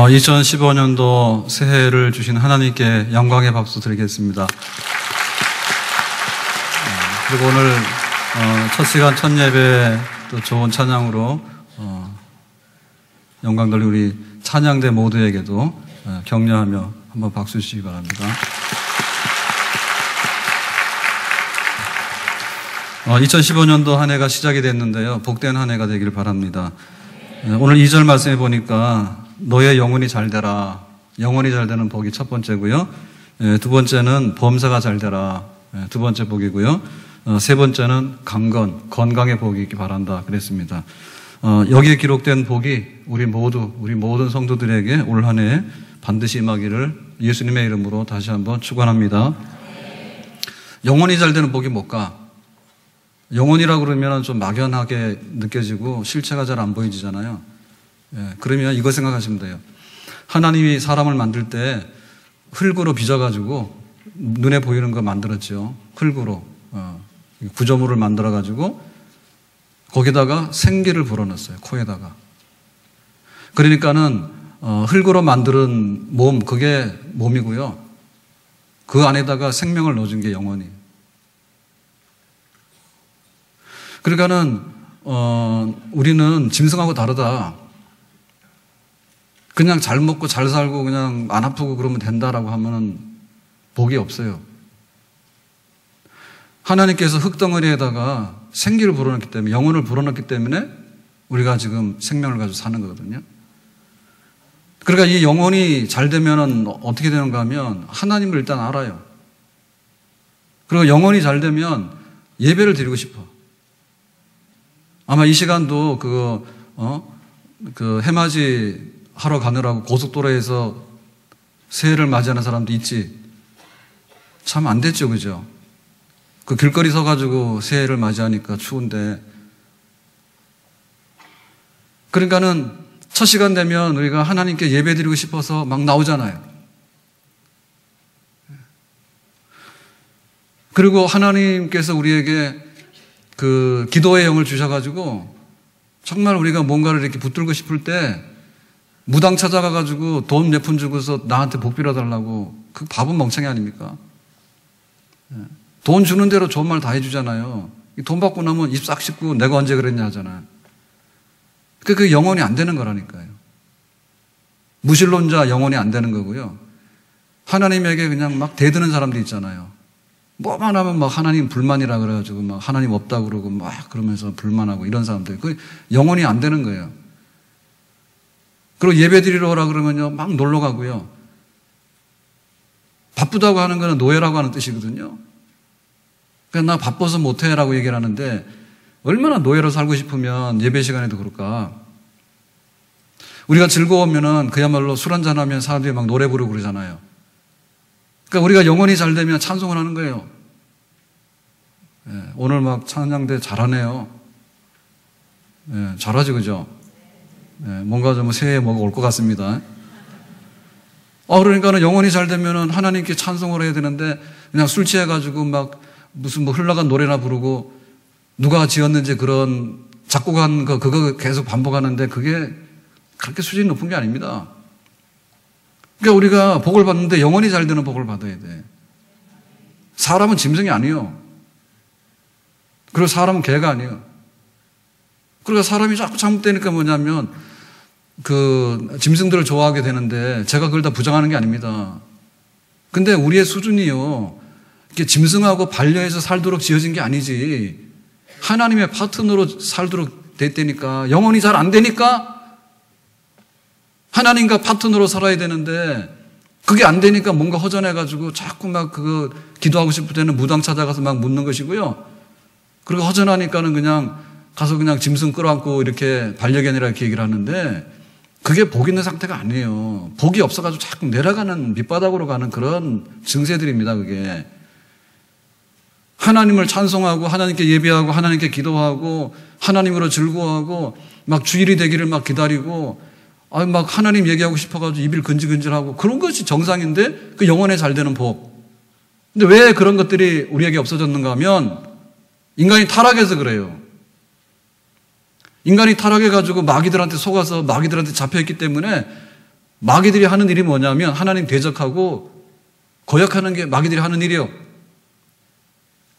2015년도 새해를 주신 하나님께 영광의 박수 드리겠습니다. 그리고 오늘 첫 시간 첫 예배 또 좋은 찬양으로 영광 돌린 우리 찬양대 모두에게도 격려하며 한번 박수 주시기 바랍니다. 2015년도 한 해가 시작이 됐는데요. 복된 한 해가 되기를 바랍니다. 오늘 2절 말씀해 보니까 너의 영혼이 잘 되라. 영혼이 잘 되는 복이 첫 번째고요. 두 번째는 범사가 잘 되라. 두 번째 복이고요. 세 번째는 강건, 건강의 복이 있기 바란다. 그랬습니다. 여기에 기록된 복이 우리 모든 성도들에게 올 한 해 반드시 임하기를 예수님의 이름으로 다시 한번 축원합니다. 영혼이 잘 되는 복이 뭘까? 영혼이라고 그러면 좀 막연하게 느껴지고 실체가 잘 안 보이잖아요. 그러면 이거 생각하시면 돼요. 하나님이 사람을 만들 때 흙으로 빚어가지고 눈에 보이는 거 만들었죠. 흙으로 구조물을 만들어가지고 거기다가 생기를 불어넣었어요. 코에다가. 그러니까는 흙으로 만드는 몸, 그게 몸이고요. 그 안에다가 생명을 넣어준 게 영혼이에요. 그러니까는 우리는 짐승하고 다르다. 그냥 잘 먹고 잘 살고 그냥 안 아프고 그러면 된다라고 하면은 복이 없어요. 하나님께서 흙덩어리에다가 생기를 불어넣기 때문에, 영혼을 불어넣기 때문에 우리가 지금 생명을 가지고 사는 거거든요. 그러니까 이 영혼이 잘 되면은 어떻게 되는가 하면 하나님을 일단 알아요. 그리고 영혼이 잘 되면 예배를 드리고 싶어. 아마 이 시간도 그 해맞이 하러 가느라고 고속도로에서 새해를 맞이하는 사람도 있지. 참 안 됐죠, 그죠? 그 길거리 서가지고 새해를 맞이하니까 추운데. 그러니까는 첫 시간 되면 우리가 하나님께 예배 드리고 싶어서 막 나오잖아요. 그리고 하나님께서 우리에게 그 기도의 영을 주셔가지고 정말 우리가 뭔가를 이렇게 붙들고 싶을 때 무당 찾아가가지고 돈 몇 푼 주고서 나한테 복 빌어달라고, 그 바본 멍청이 아닙니까? 돈 주는 대로 좋은 말 다 해주잖아요. 돈 받고 나면 입 싹 씻고 내가 언제 그랬냐 하잖아요. 그 영혼이 안 되는 거라니까요. 무신론자 영혼이 안 되는 거고요. 하나님에게 그냥 막 대드는 사람도 있잖아요. 뭐만 하면 막 하나님 불만이라 그래가지고 막 하나님 없다고 그러고 막 그러면서 불만하고 이런 사람들. 그 영혼이 안 되는 거예요. 그리고 예배 드리러 오라 그러면요, 막 놀러 가고요. 바쁘다고 하는 거는 노예라고 하는 뜻이거든요. 그러니까 나 바빠서 못해라고 얘기를 하는데 얼마나 노예로 살고 싶으면 예배 시간에도 그럴까. 우리가 즐거우면은 그야말로 술 한잔 하면 사람들이 막 노래 부르고 그러잖아요. 그러니까 우리가 영혼이 잘 되면 찬송을 하는 거예요. 오늘 막 찬양대 잘하네요. 잘하지, 그죠? 뭔가 좀 새해에 뭐가 올 것 같습니다. 그러니까는 영혼이 잘 되면은 하나님께 찬송을 해야 되는데 그냥 술 취해가지고 막 무슨 뭐 흘러간 노래나 부르고 누가 지었는지 그런 작곡한 거 그거 계속 반복하는데 그게 그렇게 수준이 높은 게 아닙니다. 그러니까 우리가 복을 받는데 영혼이 잘 되는 복을 받아야 돼. 사람은 짐승이 아니에요. 그리고 사람은 개가 아니에요. 그러니까 사람이 자꾸 잘못되니까 뭐냐면 그 짐승들을 좋아하게 되는데 제가 그걸 다 부정하는 게 아닙니다. 근데 우리의 수준이요, 이게 짐승하고 반려해서 살도록 지어진 게 아니지. 하나님의 파트너로 살도록 됐다니까. 영혼이 잘 안 되니까 하나님과 파트너로 살아야 되는데 그게 안 되니까 뭔가 허전해가지고 자꾸 막 그거 기도하고 싶을 때는 무당 찾아가서 막 묻는 것이고요. 그리고 허전하니까는 그냥 가서 그냥 짐승 끌어안고 이렇게 반려견이라 이렇게 얘기를 하는데 그게 복 있는 상태가 아니에요. 복이 없어가지고 자꾸 내려가는 밑바닥으로 가는 그런 증세들입니다, 그게. 하나님을 찬송하고 하나님께 예배하고 하나님께 기도하고 하나님으로 즐거워하고 막 주일이 되기를 막 기다리고 막 하나님 얘기하고 싶어가지고 입을 근질근질하고 그런 것이 정상인데 그 영혼에 잘 되는 복. 근데 왜 그런 것들이 우리에게 없어졌는가 하면 인간이 타락해서 그래요. 인간이 타락해가지고 마귀들한테 속아서 마귀들한테 잡혀있기 때문에 마귀들이 하는 일이 뭐냐면 하나님 대적하고 거역하는 게 마귀들이 하는 일이에요.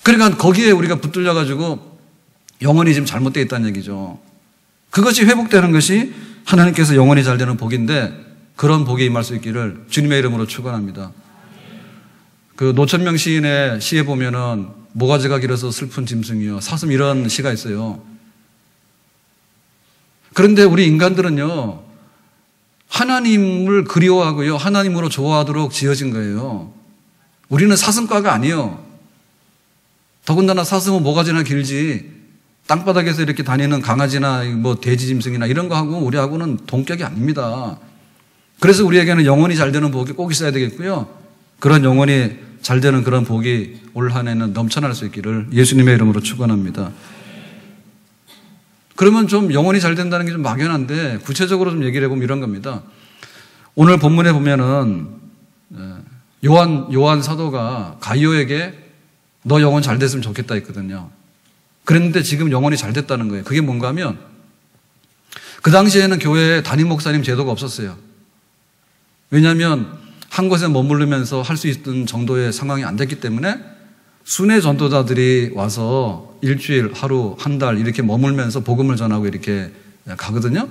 그러니까 거기에 우리가 붙들려가지고 영혼이 지금 잘못되어 있다는 얘기죠. 그것이 회복되는 것이 하나님께서 영혼이 잘 되는 복인데 그런 복이 임할 수 있기를 주님의 이름으로 축원합니다. 그 노천명 시인의 시에 보면은 모가지가 길어서 슬픈 짐승이요 사슴 이런 시가 있어요. 그런데 우리 인간들은요 하나님을 그리워하고요 하나님으로 좋아하도록 지어진 거예요. 우리는 사슴과가 아니에요. 더군다나 사슴은 모가지나 길지 땅바닥에서 이렇게 다니는 강아지나 뭐 돼지 짐승이나 이런 거하고 우리하고는 동격이 아닙니다. 그래서 우리에게는 영혼이 잘 되는 복이 꼭 있어야 되겠고요. 그런 영혼이 잘 되는 그런 복이 올 한 해는 넘쳐날 수 있기를 예수님의 이름으로 축원합니다. 그러면 좀 영혼이 잘 된다는 게 좀 막연한데 구체적으로 좀 얘기를 해보면 이런 겁니다. 오늘 본문에 보면은 요한 사도가 가이오에게 너 영혼 잘 됐으면 좋겠다 했거든요. 그랬는데 지금 영혼이 잘 됐다는 거예요. 그게 뭔가 하면 그 당시에는 교회에 담임 목사님 제도가 없었어요. 왜냐하면 한 곳에 머무르면서 할 수 있는 정도의 상황이 안 됐기 때문에 순회 전도자들이 와서 일주일, 하루, 한 달 이렇게 머물면서 복음을 전하고 이렇게 가거든요.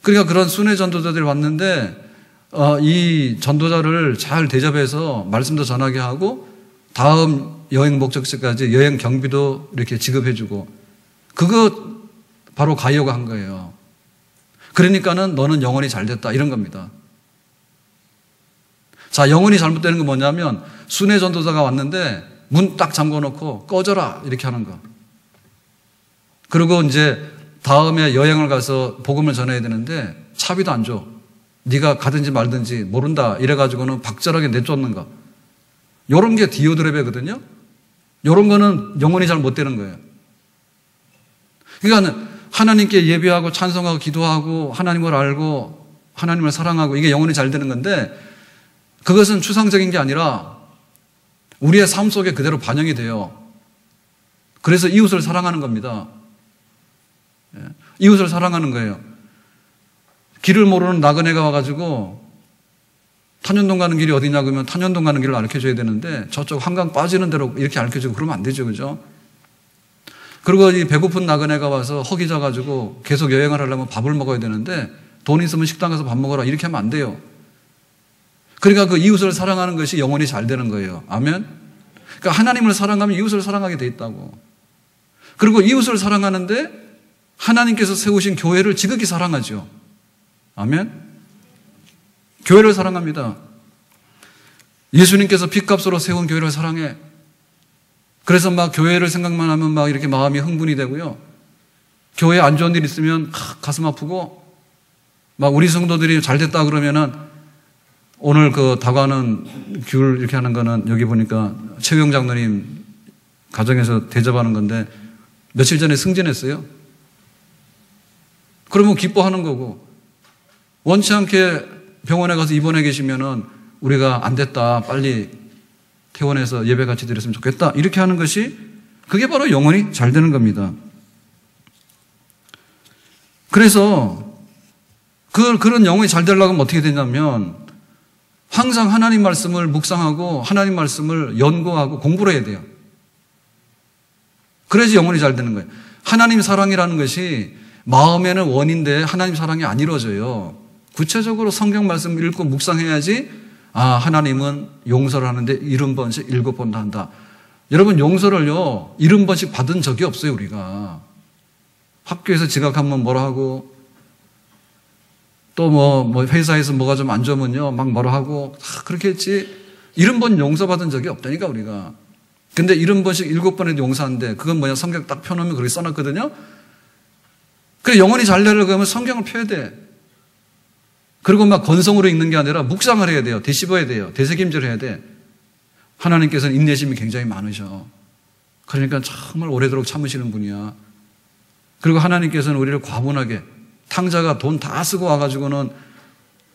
그러니까 그런 순회 전도자들이 왔는데 이 전도자를 잘 대접해서 말씀도 전하게 하고 다음 여행 목적지까지 여행 경비도 이렇게 지급해주고 그거 바로 가이오가 한 거예요. 그러니까는 너는 영혼이 잘 됐다 이런 겁니다. 자, 영혼이 잘못되는 건 뭐냐면 순회 전도자가 왔는데 문 딱 잠궈놓고 꺼져라 이렇게 하는 거. 그리고 이제 다음에 여행을 가서 복음을 전해야 되는데 차비도 안 줘. 네가 가든지 말든지 모른다 이래가지고는 박절하게 내쫓는 거. 요런 게 디오드레베거든요. 요런 거는 영혼이 잘 못 되는 거예요. 그러니까 하나님께 예배하고 찬송하고 기도하고 하나님을 알고 하나님을 사랑하고 이게 영혼이 잘 되는 건데 그것은 추상적인 게 아니라 우리의 삶 속에 그대로 반영이 돼요. 그래서 이웃을 사랑하는 겁니다. 이웃을 사랑하는 거예요. 길을 모르는 나그네가 와가지고 탄현동 가는 길이 어디냐 그러면 탄현동 가는 길을 가르쳐줘야 되는데 저쪽 한강 빠지는 대로 이렇게 가르쳐주고 그러면 안 되죠. 그죠? 그리고 이 배고픈 나그네가 와서 허기져가지고 계속 여행을 하려면 밥을 먹어야 되는데 돈 있으면 식당 가서 밥 먹어라 이렇게 하면 안 돼요. 그러니까 그 이웃을 사랑하는 것이 영혼이 잘 되는 거예요. 아멘? 그러니까 하나님을 사랑하면 이웃을 사랑하게 돼 있다고. 그리고 이웃을 사랑하는데 하나님께서 세우신 교회를 지극히 사랑하죠. 아멘? 교회를 사랑합니다. 예수님께서 핏값으로 세운 교회를 사랑해. 그래서 막 교회를 생각만 하면 막 이렇게 마음이 흥분이 되고요. 교회에 안 좋은 일 있으면 가슴 아프고 막 우리 성도들이 잘 됐다 그러면은 오늘 그 다가는 귤 이렇게 하는 거는 여기 보니까 최경 장로님 가정에서 대접하는 건데 며칠 전에 승진했어요. 그러면 기뻐하는 거고 원치 않게 병원에 가서 입원해 계시면은 우리가 안 됐다 빨리 퇴원해서 예배 같이 드렸으면 좋겠다 이렇게 하는 것이 그게 바로 영혼이 잘 되는 겁니다. 그래서 그런 영혼이 잘 되려면 어떻게 되냐면 항상 하나님 말씀을 묵상하고 하나님 말씀을 연구하고 공부를 해야 돼요. 그래야지 영혼이 잘 되는 거예요. 하나님 사랑이라는 것이 마음에는 원인데 하나님 사랑이 안 이루어져요. 구체적으로 성경 말씀을 읽고 묵상해야지 하나님은 용서를 하는데 70번씩 7번 한다. 여러분 용서를요 70번씩 받은 적이 없어요. 우리가 학교에서 지각하면 뭐라 하고 또 뭐 회사에서 뭐가 좀 안 좋으면요 막 뭐라 하고 그렇게 했지 70번 용서받은 적이 없다니까 우리가. 근데 70번씩 7번에도 용서하는데 그건 뭐냐 성경 딱 펴놓으면 그렇게 써놨거든요. 그래 영혼이 잘 되려고 하면 성경을 펴야 돼. 그리고 막 건성으로 읽는 게 아니라 묵상을 해야 돼요. 되씹어야 돼요. 되새김질 해야 돼. 하나님께서는 인내심이 굉장히 많으셔. 그러니까 정말 오래도록 참으시는 분이야. 그리고 하나님께서는 우리를 과분하게 탕자가 돈 다 쓰고 와가지고는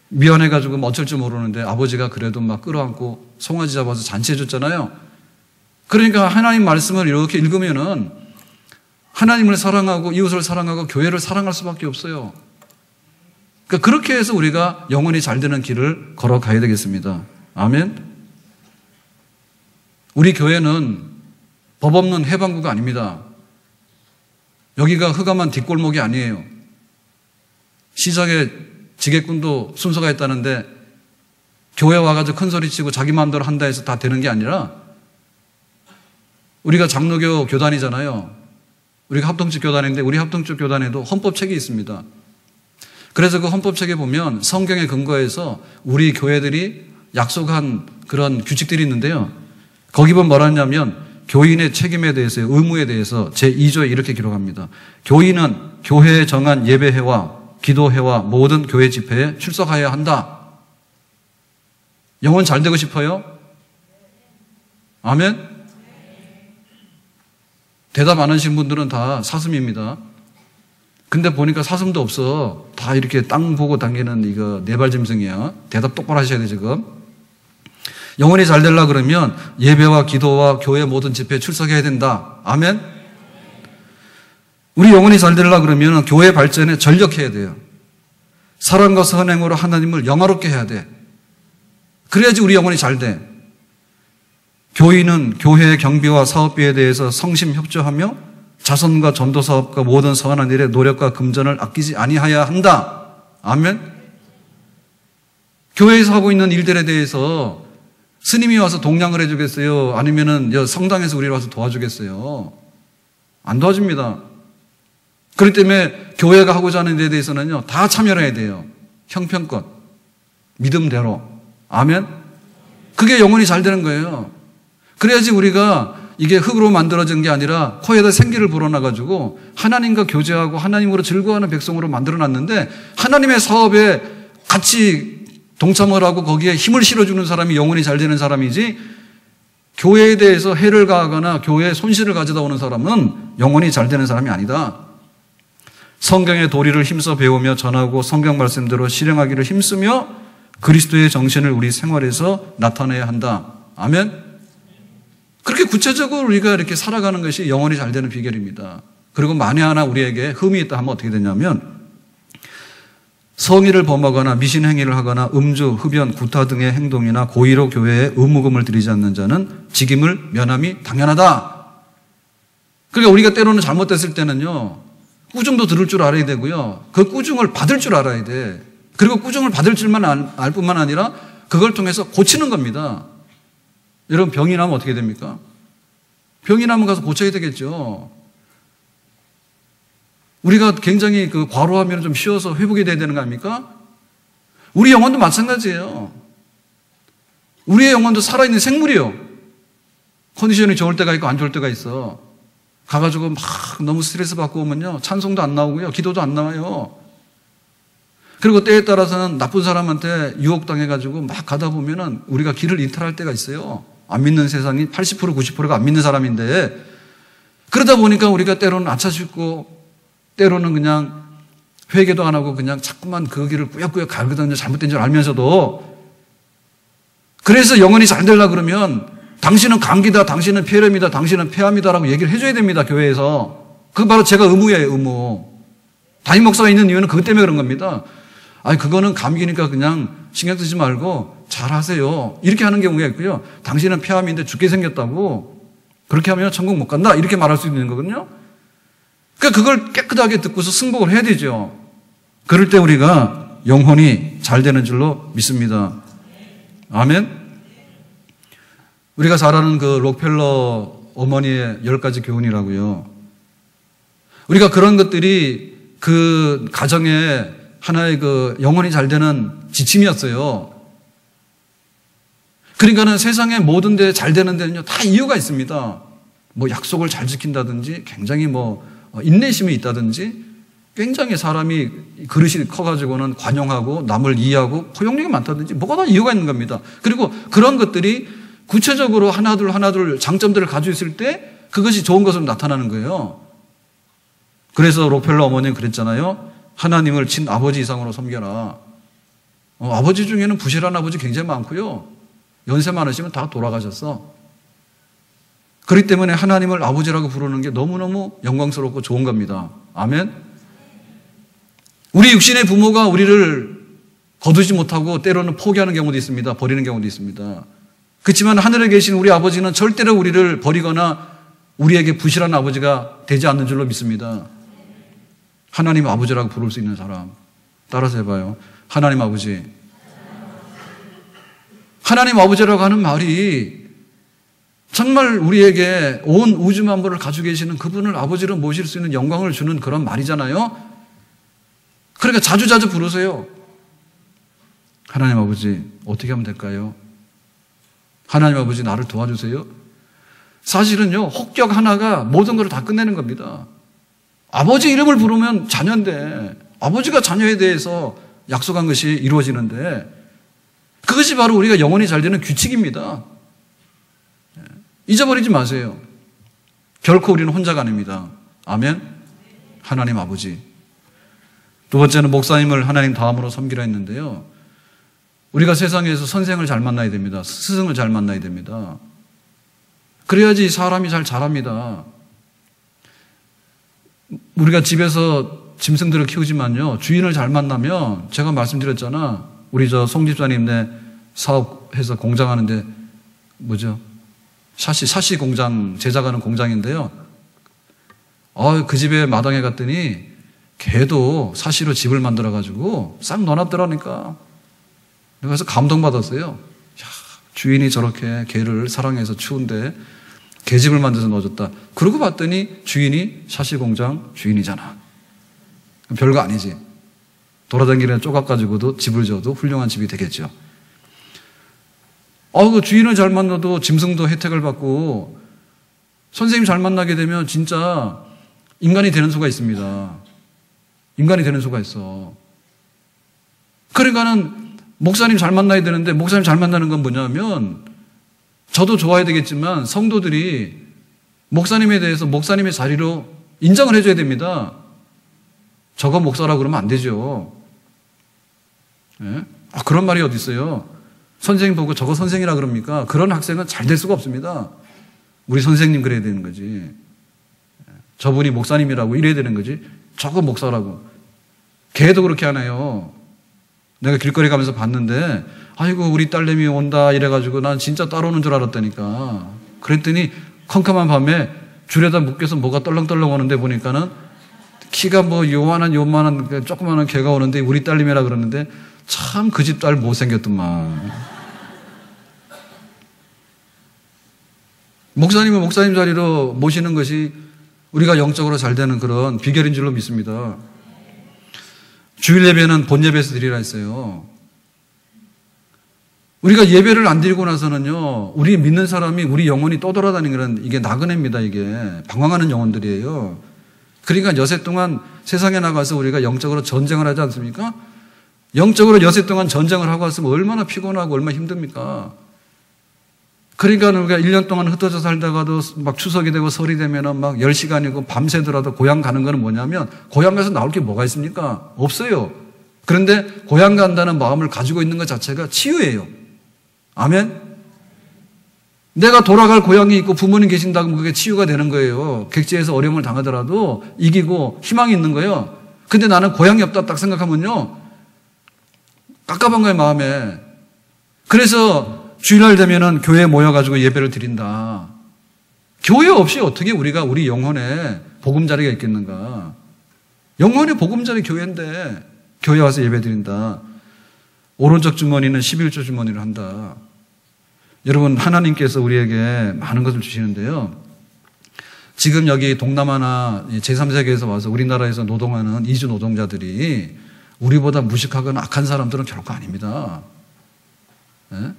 미안해가지고 어쩔 줄 모르는데 아버지가 그래도 막 끌어안고 송아지 잡아서 잔치해줬잖아요. 그러니까 하나님 말씀을 이렇게 읽으면은 하나님을 사랑하고 이웃을 사랑하고 교회를 사랑할 수밖에 없어요. 그러니까 그렇게 해서 우리가 영혼이 잘 되는 길을 걸어가야 되겠습니다. 아멘. 우리 교회는 법 없는 해방구가 아닙니다. 여기가 흑암한 뒷골목이 아니에요. 시장에 지게꾼도 순서가 있다는데 교회 와가지고 큰 소리치고 자기 마음대로 한다 해서 다 되는 게 아니라 우리가 장로교 교단이잖아요. 우리가 합동적 교단인데 우리 합동적 교단에도 헌법책이 있습니다. 그래서 그 헌법책에 보면 성경에 근거해서 우리 교회들이 약속한 그런 규칙들이 있는데요. 거기 보면 뭐라 하냐면 교인의 책임에 대해서, 의무에 대해서 제2조에 이렇게 기록합니다. 교인은 교회에 정한 예배회와 기도회와 모든 교회 집회에 출석하여야 한다. 영혼 잘 되고 싶어요? 아멘? 대답 안 하신 분들은 다 사슴입니다. 근데 보니까 사슴도 없어. 다 이렇게 땅 보고 당기는 이거 네발짐승이야. 대답 똑바로 하셔야 돼, 지금. 영혼이 잘 되려고 그러면 예배와 기도와 교회 모든 집회에 출석해야 된다. 아멘? 우리 영혼이 잘 되려고 그러면 교회 발전에 전력해야 돼요. 사랑과 선행으로 하나님을 영화롭게 해야 돼. 그래야지 우리 영혼이 잘 돼. 교인은 교회의 경비와 사업비에 대해서 성심협조하며 자선과 전도사업과 모든 선한 일에 노력과 금전을 아끼지 아니하여야 한다. 아멘? 교회에서 하고 있는 일들에 대해서 스님이 와서 동량을 해주겠어요? 아니면은 성당에서 우리를 와서 도와주겠어요? 안 도와줍니다. 그렇기 때문에 교회가 하고자 하는 데 대해서는요, 다 참여를 해야 돼요. 형편껏. 믿음대로. 아멘? 그게 영혼이 잘 되는 거예요. 그래야지 우리가 이게 흙으로 만들어진 게 아니라 코에다 생기를 불어넣어가지고 하나님과 교제하고 하나님으로 즐거워하는 백성으로 만들어놨는데 하나님의 사업에 같이 동참을 하고 거기에 힘을 실어주는 사람이 영혼이 잘 되는 사람이지, 교회에 대해서 해를 가하거나 교회에 손실을 가져다 오는 사람은 영혼이 잘 되는 사람이 아니다. 성경의 도리를 힘써 배우며 전하고 성경 말씀대로 실행하기를 힘쓰며 그리스도의 정신을 우리 생활에서 나타내야 한다. 아멘? 그렇게 구체적으로 우리가 이렇게 살아가는 것이 영혼이 잘 되는 비결입니다. 그리고 만에 하나 우리에게 흠이 있다 하면 어떻게 되냐면, 성의를 범하거나 미신행위를 하거나 음주, 흡연, 구타 등의 행동이나 고의로 교회에 의무금을 들이지 않는 자는 직임을 면함이 당연하다. 그러니까 우리가 때로는 잘못됐을 때는요, 꾸중도 들을 줄 알아야 되고요, 그 꾸중을 받을 줄 알아야 돼. 그리고 꾸중을 받을 줄만 알 뿐만 아니라 그걸 통해서 고치는 겁니다. 여러분, 병이 나면 어떻게 됩니까? 병이 나면 가서 고쳐야 되겠죠. 우리가 굉장히 과로하면 좀 쉬어서 회복이 돼야 되는 거 아닙니까? 우리 영혼도 마찬가지예요. 우리의 영혼도 살아있는 생물이에요. 컨디션이 좋을 때가 있고 안 좋을 때가 있어. 가가지고 막 너무 스트레스 받고 오면요, 찬송도 안 나오고요, 기도도 안 나와요. 그리고 때에 따라서는 나쁜 사람한테 유혹당해가지고 막 가다 보면은 우리가 길을 이탈할 때가 있어요. 안 믿는 세상이 80% 90%가 안 믿는 사람인데, 그러다 보니까 우리가 때로는 아차 싶고 때로는 그냥 회개도 안 하고 그냥 자꾸만 그 길을 꾸역꾸역 가거든요. 잘못된 줄 알면서도. 그래서 영혼이 잘 되려고 그러면 당신은 감기다, 당신은 폐렴이다, 당신은 폐암이다라고 얘기를 해줘야 됩니다. 교회에서. 그건 바로 제가 의무예요. 의무. 담임 목사가 있는 이유는 그것 때문에 그런 겁니다. 아니, 그거는 감기니까 그냥 신경 쓰지 말고 잘 하세요. 이렇게 하는 경우가 있고요. 당신은 폐암인데 죽게 생겼다고, 그렇게 하면 천국 못 간다, 이렇게 말할 수 있는 거거든요. 그러니까 그걸 깨끗하게 듣고서 승복을 해야 되죠. 그럴 때 우리가 영혼이 잘 되는 줄로 믿습니다. 아멘. 우리가 잘 아는 그 록펠러 어머니의 10가지 교훈이라고요. 우리가 그런 것들이 그 가정에 하나의 영혼이 잘 되는 지침이었어요. 그러니까는 세상의 모든 데 잘 되는 데는요, 다 이유가 있습니다. 뭐 약속을 잘 지킨다든지, 굉장히 인내심이 있다든지, 굉장히 사람이 그릇이 커가지고는 관용하고 남을 이해하고 포용력이 많다든지, 뭐가 다 이유가 있는 겁니다. 그리고 그런 것들이 구체적으로 하나둘 장점들을 가지고 있을 때 그것이 좋은 것으로 나타나는 거예요. 그래서 록펠러 어머니는 그랬잖아요. 하나님을 친아버지 이상으로 섬겨라. 아버지 중에는 부실한 아버지 굉장히 많고요, 연세 많으시면 다 돌아가셨어. 그렇기 때문에 하나님을 아버지라고 부르는 게 너무너무 영광스럽고 좋은 겁니다. 아멘. 우리 육신의 부모가 우리를 거두지 못하고 때로는 포기하는 경우도 있습니다. 버리는 경우도 있습니다. 그렇지만 하늘에 계신 우리 아버지는 절대로 우리를 버리거나 우리에게 부실한 아버지가 되지 않는 줄로 믿습니다. 하나님 아버지라고 부를 수 있는 사람. 따라서 해봐요. 하나님 아버지. 하나님 아버지라고 하는 말이 정말 우리에게 온 우주 만물을 가지고 계시는 그분을 아버지로 모실 수 있는 영광을 주는 그런 말이잖아요. 그러니까 자주자주 부르세요. 하나님 아버지, 어떻게 하면 될까요? 하나님 아버지, 나를 도와주세요. 사실은요, 혹격 하나가 모든 것을 다 끝내는 겁니다. 아버지 이름을 부르면 자녀인데, 아버지가 자녀에 대해서 약속한 것이 이루어지는데, 그것이 바로 우리가 영혼이 잘 되는 규칙입니다. 잊어버리지 마세요. 결코 우리는 혼자가 아닙니다. 아멘. 하나님 아버지. 두 번째는 목사님을 하나님 다음으로 섬기라 했는데요. 우리가 세상에서 선생을 잘 만나야 됩니다. 스승을 잘 만나야 됩니다. 그래야지 사람이 잘 자랍니다. 우리가 집에서 짐승들을 키우지만요, 주인을 잘 만나면, 제가 말씀드렸잖아. 우리 송 집사님네 사업해서 공장하는데, 뭐죠? 샤시 공장, 제작하는 공장인데요. 그 집에 마당에 갔더니, 개도 사시로 집을 만들어가지고 싹 넣어놨더라니까. 그래서 감동받았어요. 야, 주인이 저렇게 개를 사랑해서 추운데 개집을 만들어서 넣어줬다. 그러고 봤더니 주인이 샤시 공장 주인이잖아. 별거 아니지. 돌아다니는 쪼각가지고도 집을 줘도 훌륭한 집이 되겠죠. 그 주인을 잘 만나도 짐승도 혜택을 받고 선생님 잘 만나게 되면 진짜 인간이 되는 수가 있습니다. 인간이 되는 수가 있어. 그러니까는 목사님 잘 만나야 되는데, 목사님 잘 만나는 건 뭐냐면, 저도 좋아야 되겠지만 성도들이 목사님에 대해서 목사님의 자리로 인정을 해줘야 됩니다. 저거 목사라고 그러면 안 되죠. 예? 그런 말이 어디 있어요. 선생님 보고 저거 선생이라 그럽니까? 그런 학생은 잘 될 수가 없습니다. 우리 선생님 그래야 되는 거지. 저분이 목사님이라고 이래야 되는 거지. 저거 목사라고. 걔도 그렇게 하네요. 내가 길거리 가면서 봤는데, 아이고 우리 딸내미 온다 이래가지고 난 진짜 따라오는 줄 알았다니까. 그랬더니 컴컴한 밤에 줄에다 묶여서 뭐가 떨렁떨렁 오는데 보니까는 키가 뭐 요만한 조그마한 개가 오는데 우리 딸내미라 그러는데, 참 그 집 딸 못생겼더만. 목사님은 목사님 자리로 모시는 것이 우리가 영적으로 잘 되는 그런 비결인 줄로 믿습니다. 주일 예배는 본 예배에서 드리라 했어요. 우리가 예배를 안 드리고 나서는요, 우리 믿는 사람이 우리 영혼이 떠돌아다니는 그런, 이게 나그네입니다. 이게 방황하는 영혼들이에요. 그러니까 여세 동안 세상에 나가서 우리가 영적으로 전쟁을 하지 않습니까? 영적으로 여세 동안 전쟁을 하고 왔으면 얼마나 피곤하고 얼마나 힘듭니까? 그러니까 우리가 1년 동안 흩어져 살다가도 막 추석이 되고 설이 되면은 막 10시간이고 밤새더라도 고향 가는 거는 뭐냐면, 고향 가서 나올 게 뭐가 있습니까? 없어요. 그런데 고향 간다는 마음을 가지고 있는 것 자체가 치유예요. 아멘? 내가 돌아갈 고향이 있고 부모님 계신다면 그게 치유가 되는 거예요. 객지에서 어려움을 당하더라도 이기고 희망이 있는 거예요. 근데 나는 고향이 없다 딱 생각하면요, 깝깝한 거예요, 마음에. 그래서 주일날 되면은 교회에 모여가지고 예배를 드린다. 교회 없이 어떻게 우리가 우리 영혼에 보금자리가 있겠는가? 영혼의 보금자리 교회인데 교회 와서 예배 드린다. 오른쪽 주머니는 11조 주머니를 한다. 여러분, 하나님께서 우리에게 많은 것을 주시는데요. 지금 여기 동남아나 제3세계에서 와서 우리나라에서 노동하는 이주 노동자들이 우리보다 무식하거나 악한 사람들은 결코 아닙니다. 네?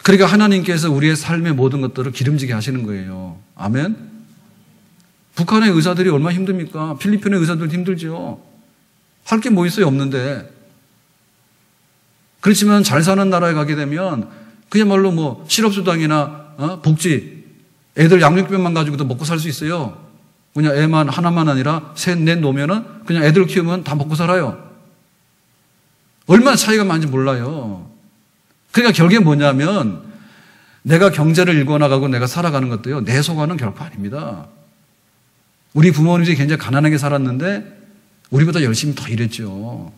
그러니까 하나님께서 우리의 삶의 모든 것들을 기름지게 하시는 거예요. 아멘? 북한의 의사들이 얼마나 힘듭니까? 필리핀의 의사들도 힘들죠. 할 게 뭐 있어요? 없는데. 그렇지만 잘 사는 나라에 가게 되면 그야말로 뭐 실업수당이나 복지, 애들 양육비만 가지고도 먹고 살 수 있어요. 그냥 애만 하나만 아니라 셋, 넷 놓으면은 그냥 애들 키우면 다 먹고 살아요. 얼마나 차이가 많은지 몰라요. 그러니까 결국에 뭐냐면, 내가 경제를 일궈나가고 내가 살아가는 것도요, 내 소관은 결코 아닙니다. 우리 부모님들이 굉장히 가난하게 살았는데 우리보다 열심히 더 일했죠.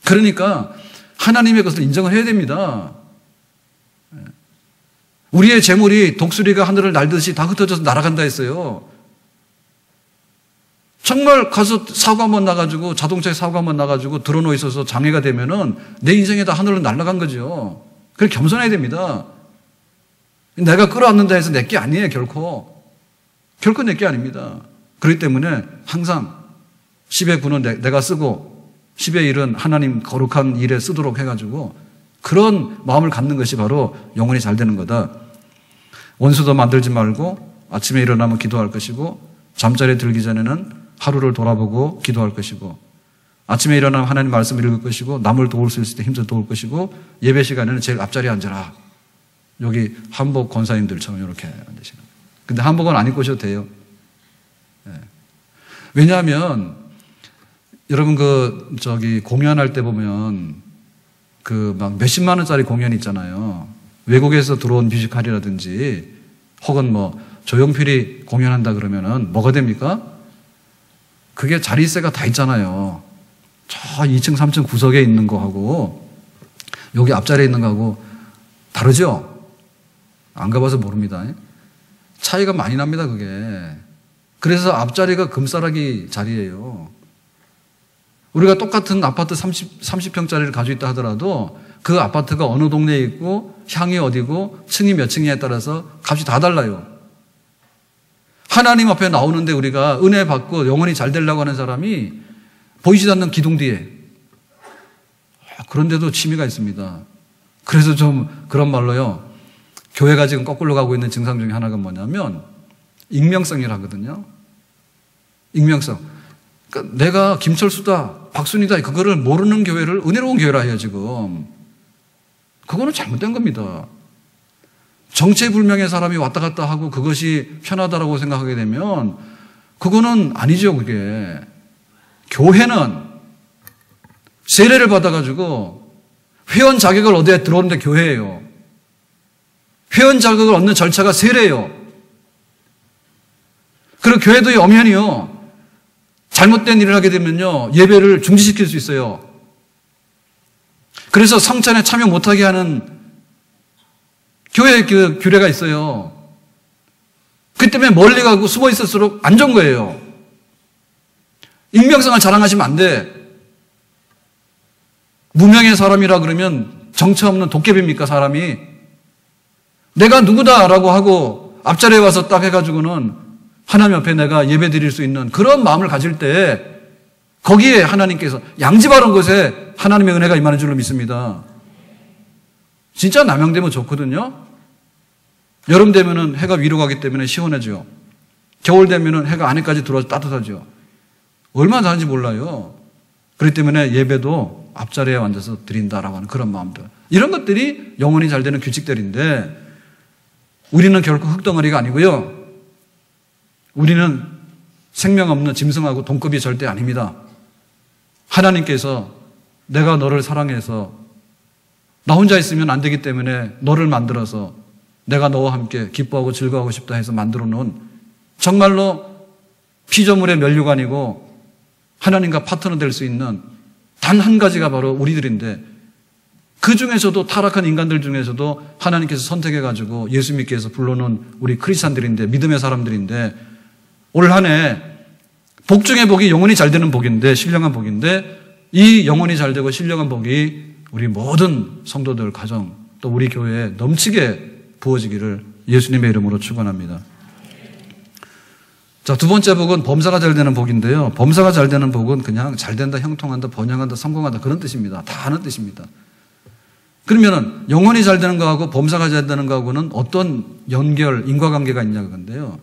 그러니까 하나님의 것을 인정을 해야 됩니다. 우리의 재물이 독수리가 하늘을 날듯이 다 흩어져서 날아간다 했어요. 정말 가서 사고 한번 나가지고, 자동차에 사고 한번 나가지고 드러누워 있어서 장애가 되면은 내 인생에 다 하늘로 날아간 거죠. 그래, 겸손해야 됩니다. 내가 끌어안는다 해서 내 게 아니에요, 결코. 결코 내 게 아닙니다. 그렇기 때문에 항상 10의 9는 내가 쓰고 10의 1은 하나님 거룩한 일에 쓰도록 해가지고 그런 마음을 갖는 것이 바로 영혼이 잘 되는 거다. 원수도 만들지 말고 아침에 일어나면 기도할 것이고 잠자리에 들기 전에는 하루를 돌아보고 기도할 것이고 아침에 일어나면 하나님 말씀을 읽을 것이고 남을 도울 수 있을 때 힘써 도울 것이고 예배 시간에는 제일 앞자리에 앉아라. 여기 한복 권사님들처럼 이렇게 앉으시는 거예요. 근데 한복은 안 입고 오셔도 돼요. 왜냐하면 여러분 공연할 때 보면 막 몇십만 원짜리 공연 있잖아요. 외국에서 들어온 뮤지컬이라든지 혹은 조용필이 공연한다 그러면은 뭐가 됩니까? 그게 자리세가 다 있잖아요. 저 2층, 3층 구석에 있는 거하고 여기 앞자리에 있는 거하고 다르죠? 안 가봐서 모릅니다. 차이가 많이 납니다, 그게. 그래서 앞자리가 금싸라기 자리예요. 우리가 똑같은 아파트 30평짜리를 가지고 있다 하더라도 그 아파트가 어느 동네에 있고 향이 어디고 층이 몇 층이냐에 따라서 값이 다 달라요. 하나님 앞에 나오는데 우리가 은혜 받고 영혼이 잘 되려고 하는 사람이 보이지도 않는 기둥 뒤에 그런데도 취미가 있습니다. 그래서 좀 그런 말로요. 교회가 지금 거꾸로 가고 있는 증상 중에 하나가 뭐냐면 익명성이라거든요. 익명성. 그러니까 내가 김철수다, 박순이다 그거를 모르는 교회를 은혜로운 교회라 해요 지금. 그거는 잘못된 겁니다. 정체불명의 사람이 왔다 갔다 하고 그것이 편하다라고 생각하게 되면 그거는 아니죠. 그게. 교회는 세례를 받아가지고 회원 자격을 얻어야 들어오는데 교회예요. 회원 자격을 얻는 절차가 세례예요. 그리고 교회도 엄연히요. 잘못된 일을 하게 되면요. 예배를 중지시킬 수 있어요. 그래서 성찬에 참여 못하게 하는 교회의 그 규례가 있어요. 그 때문에 멀리 가고 숨어 있을수록 안 좋은 거예요. 익명성을 자랑하시면 안 돼. 무명의 사람이라 그러면 정체 없는 도깨비입니까, 사람이? 내가 누구다라고 하고 앞자리에 와서 딱 해가지고는 하나님 앞에 내가 예배 드릴 수 있는 그런 마음을 가질 때 거기에 하나님께서 양지 바른 곳에 하나님의 은혜가 임하는 줄로 믿습니다. 진짜 남양되면 좋거든요. 여름 되면은 해가 위로 가기 때문에 시원해져요. 겨울 되면은 해가 안에까지 들어와서 따뜻하죠. 얼마나 다른지 몰라요. 그렇기 때문에 예배도 앞자리에 앉아서 드린다라고 하는 그런 마음들. 이런 것들이 영혼이 잘 되는 규칙들인데 우리는 결코 흙덩어리가 아니고요. 우리는 생명 없는 짐승하고 동급이 절대 아닙니다. 하나님께서 내가 너를 사랑해서 나 혼자 있으면 안 되기 때문에 너를 만들어서 내가 너와 함께 기뻐하고 즐거워하고 싶다 해서 만들어 놓은 정말로 피조물의 면류관이고 하나님과 파트너 될 수 있는 단 한 가지가 바로 우리들인데 그 중에서도 타락한 인간들 중에서도 하나님께서 선택해가지고 예수 믿게 해서 불러놓은 우리 크리스찬들인데 믿음의 사람들인데 올 한 해 복 중의 복이 영혼이 잘 되는 복인데 신령한 복인데 이 영혼이 잘 되고 신령한 복이 우리 모든 성도들 가정 또 우리 교회에 넘치게 부어지기를 예수님의 이름으로 축원합니다. 자, 두 번째 복은 범사가 잘 되는 복인데요. 범사가 잘 되는 복은 그냥 잘 된다, 형통한다, 번영한다, 성공한다 그런 뜻입니다. 다 아는 뜻입니다. 그러면은 영혼이 잘 되는 거하고 범사가 잘 되는 거하고는 어떤 연결, 인과관계가 있냐 그건데요.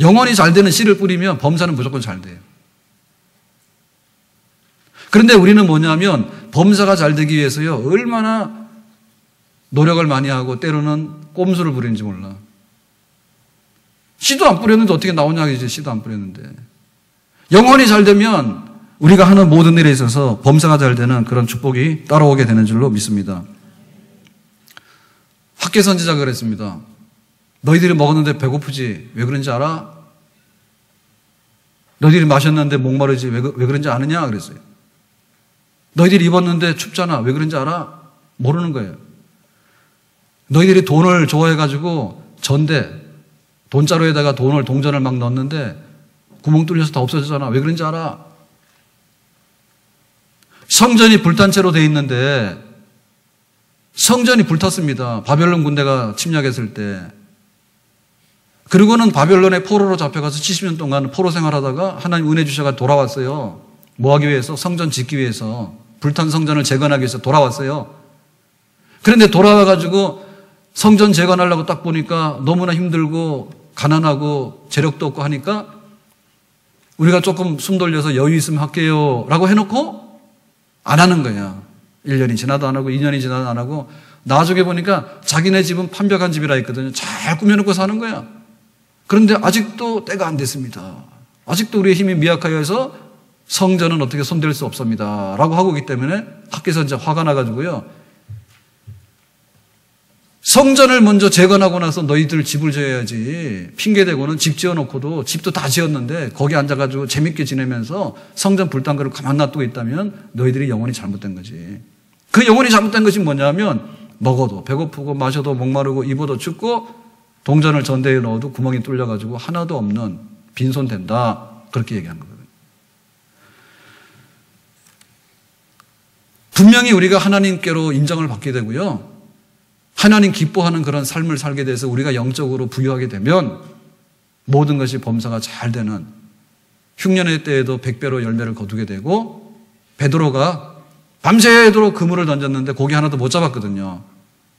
영혼이 잘 되는 씨를 뿌리면 범사는 무조건 잘 돼요. 그런데 우리는 뭐냐면 범사가 잘 되기 위해서요. 얼마나 노력을 많이 하고 때로는 꼼수를 부리는지 몰라. 씨도 안 뿌렸는데 어떻게 나오냐 이제 씨도 안 뿌렸는데. 영혼이 잘 되면 우리가 하는 모든 일에 있어서 범사가 잘 되는 그런 축복이 따라오게 되는 줄로 믿습니다. 학계 선지자가 그랬습니다. 너희들이 먹었는데 배고프지? 왜 그런지 알아? 너희들이 마셨는데 목마르지 왜 그런지 아느냐? 그랬어요. 너희들이 입었는데 춥잖아. 왜 그런지 알아? 모르는 거예요. 너희들이 돈을 좋아해가지고 돈자루에다가 동전을 막 넣었는데 구멍 뚫려서 다 없어졌잖아. 왜 그런지 알아? 성전이 불탄 채로 돼 있는데 성전이 불탔습니다. 바벨론 군대가 침략했을 때. 그리고는 바벨론의 포로로 잡혀가서 70년 동안 포로 생활하다가 하나님 은혜 주셔가 돌아왔어요. 뭐 하기 위해서? 성전 짓기 위해서. 불탄 성전을 재건하기 위해서 돌아왔어요. 그런데 돌아와가지고 성전 재건하려고 딱 보니까 너무나 힘들고 가난하고 재력도 없고 하니까 우리가 조금 숨 돌려서 여유 있으면 할게요 라고 해놓고 안 하는 거야. 1년이 지나도 안 하고 2년이 지나도 안 하고 나중에 보니까 자기네 집은 판벽한 집이라 했거든요. 잘 꾸며놓고 사는 거야. 그런데 아직도 때가 안 됐습니다. 아직도 우리의 힘이 미약하여서 성전은 어떻게 손댈 수 없습니다 라고 하고 있기 때문에 밖에서 이제 화가 나가지고요. 성전을 먼저 재건하고 나서 너희들 집을 지어야지. 핑계대고는 집 지어놓고도 집도 다 지었는데 거기 앉아가지고 재밌게 지내면서 성전 불탄 거를 가만 놔두고 있다면 너희들이 영혼이 잘못된 거지. 그 영혼이 잘못된 것이 뭐냐면 먹어도 배고프고 마셔도 목마르고 입어도 춥고 동전을 전대에 넣어도 구멍이 뚫려가지고 하나도 없는 빈손 된다. 그렇게 얘기하는 거거든요. 분명히 우리가 하나님께로 인정을 받게 되고요. 하나님 기뻐하는 그런 삶을 살게 돼서 우리가 영적으로 부유하게 되면 모든 것이 범사가 잘 되는 흉년의 때에도 100배로 열매를 거두게 되고 베드로가 밤새도록 그물을 던졌는데 고기 하나도 못 잡았거든요.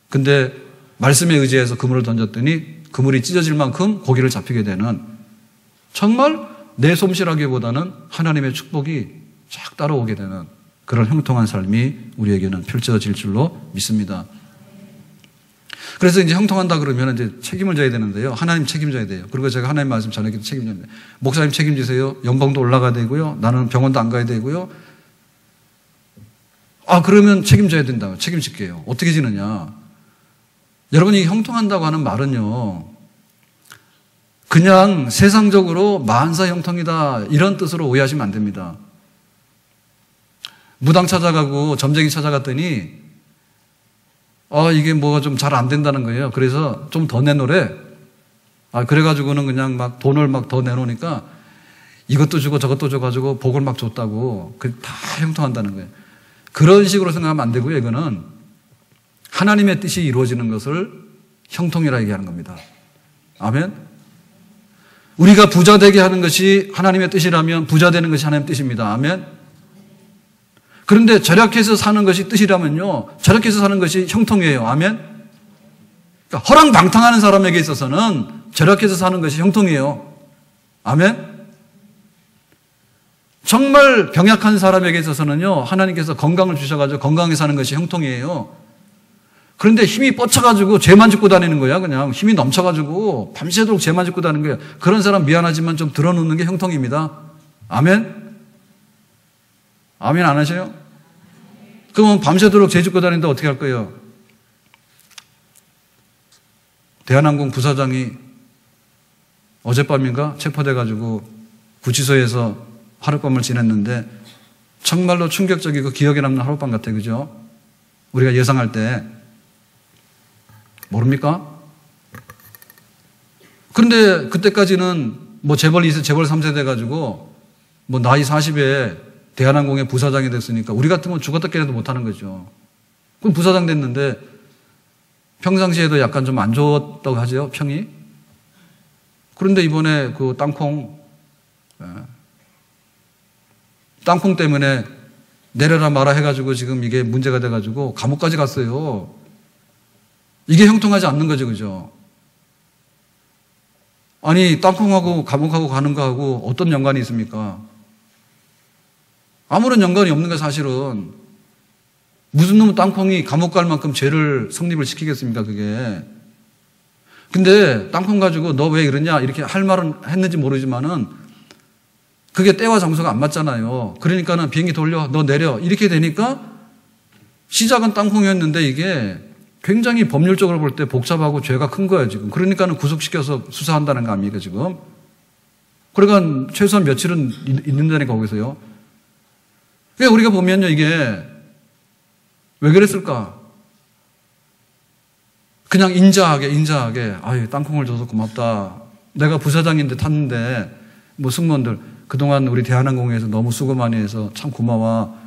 근데 말씀에 의지해서 그물을 던졌더니 그물이 찢어질 만큼 고기를 잡히게 되는 정말 내 솜씨라기보다는 하나님의 축복이 쫙 따라오게 되는 그런 형통한 삶이 우리에게는 펼쳐질 줄로 믿습니다. 그래서 이제 형통한다 그러면 이제 책임을 져야 되는데요. 하나님 책임져야 돼요. 그리고 제가 하나님 말씀 전하기도 책임져야 돼요. 목사님 책임지세요. 연봉도 올라가야 되고요. 나는 병원도 안 가야 되고요. 그러면 책임져야 된다. 책임질게요. 어떻게 지느냐. 여러분이 형통한다고 하는 말은요. 그냥 세상적으로 만사 형통이다 이런 뜻으로 오해하시면 안 됩니다. 무당 찾아가고 점쟁이 찾아갔더니 이게 뭐가 좀 잘 안 된다는 거예요. 그래서 좀 더 내놓으래. 그래가지고는 그냥 막 돈을 막 더 내놓으니까 이것도 주고 저것도 줘가지고 복을 막 줬다고. 다 형통한다는 거예요. 그런 식으로 생각하면 안 되고요. 이거는 하나님의 뜻이 이루어지는 것을 형통이라 얘기하는 겁니다. 아멘? 우리가 부자 되게 하는 것이 하나님의 뜻이라면 부자 되는 것이 하나님의 뜻입니다. 아멘? 그런데 절약해서 사는 것이 뜻이라면요. 절약해서 사는 것이 형통이에요. 아멘? 그러니까 허랑방탕하는 사람에게 있어서는 절약해서 사는 것이 형통이에요. 아멘? 정말 병약한 사람에게 있어서는요. 하나님께서 건강을 주셔가지고 건강하게 사는 것이 형통이에요. 그런데 힘이 뻗쳐가지고 죄만 짓고 다니는 거야. 그냥 힘이 넘쳐가지고 밤새도록 죄만 짓고 다니는 거야. 그런 사람 미안하지만 좀 들어놓는 게 형통입니다. 아멘? 아멘 안 하세요? 그러면 밤새도록 죄 짓고 다니는데 어떻게 할 거예요? 대한항공 부사장이 어젯밤인가 체포돼가지고 구치소에서 하룻밤을 지냈는데 정말로 충격적이고 기억에 남는 하룻밤 같아요. 그죠? 우리가 예상할 때 모릅니까? 그런데 그때까지는 뭐 재벌 2세, 재벌 3세 돼가지고 뭐 나이 40에 대한항공의 부사장이 됐으니까 우리 같으면 죽었다 깨려도 못하는 거죠. 그럼 부사장 됐는데 평상시에도 약간 좀 안 좋았다고 하죠. 평이. 그런데 이번에 그 땅콩 때문에 내려라 마라 해가지고 지금 이게 문제가 돼가지고 감옥까지 갔어요. 이게 형통하지 않는 거죠. 그죠? 아니 땅콩하고 감옥하고 가는 거하고 어떤 연관이 있습니까? 아무런 연관이 없는 게 사실은. 무슨 놈의 땅콩이 감옥 갈 만큼 죄를 성립을 시키겠습니까, 그게. 근데 땅콩 가지고 너 왜 이러냐 이렇게 할 말은 했는지 모르지만은 그게 때와 장소가 안 맞잖아요. 그러니까는 비행기 돌려, 너 내려 이렇게 되니까 시작은 땅콩이었는데 이게 굉장히 법률적으로 볼 때 복잡하고 죄가 큰 거예요, 지금. 그러니까는 구속시켜서 수사한다는 거 아닙니까, 지금. 그러니까 최소한 며칠은 있는다니까, 거기서요. 그러니까 우리가 보면요, 이게 왜 그랬을까? 그냥 인자하게, 아유, 땅콩을 줘서 고맙다. 내가 부사장인데 탔는데, 뭐 승무원들, 그동안 우리 대한항공에서 너무 수고 많이 해서 참 고마워.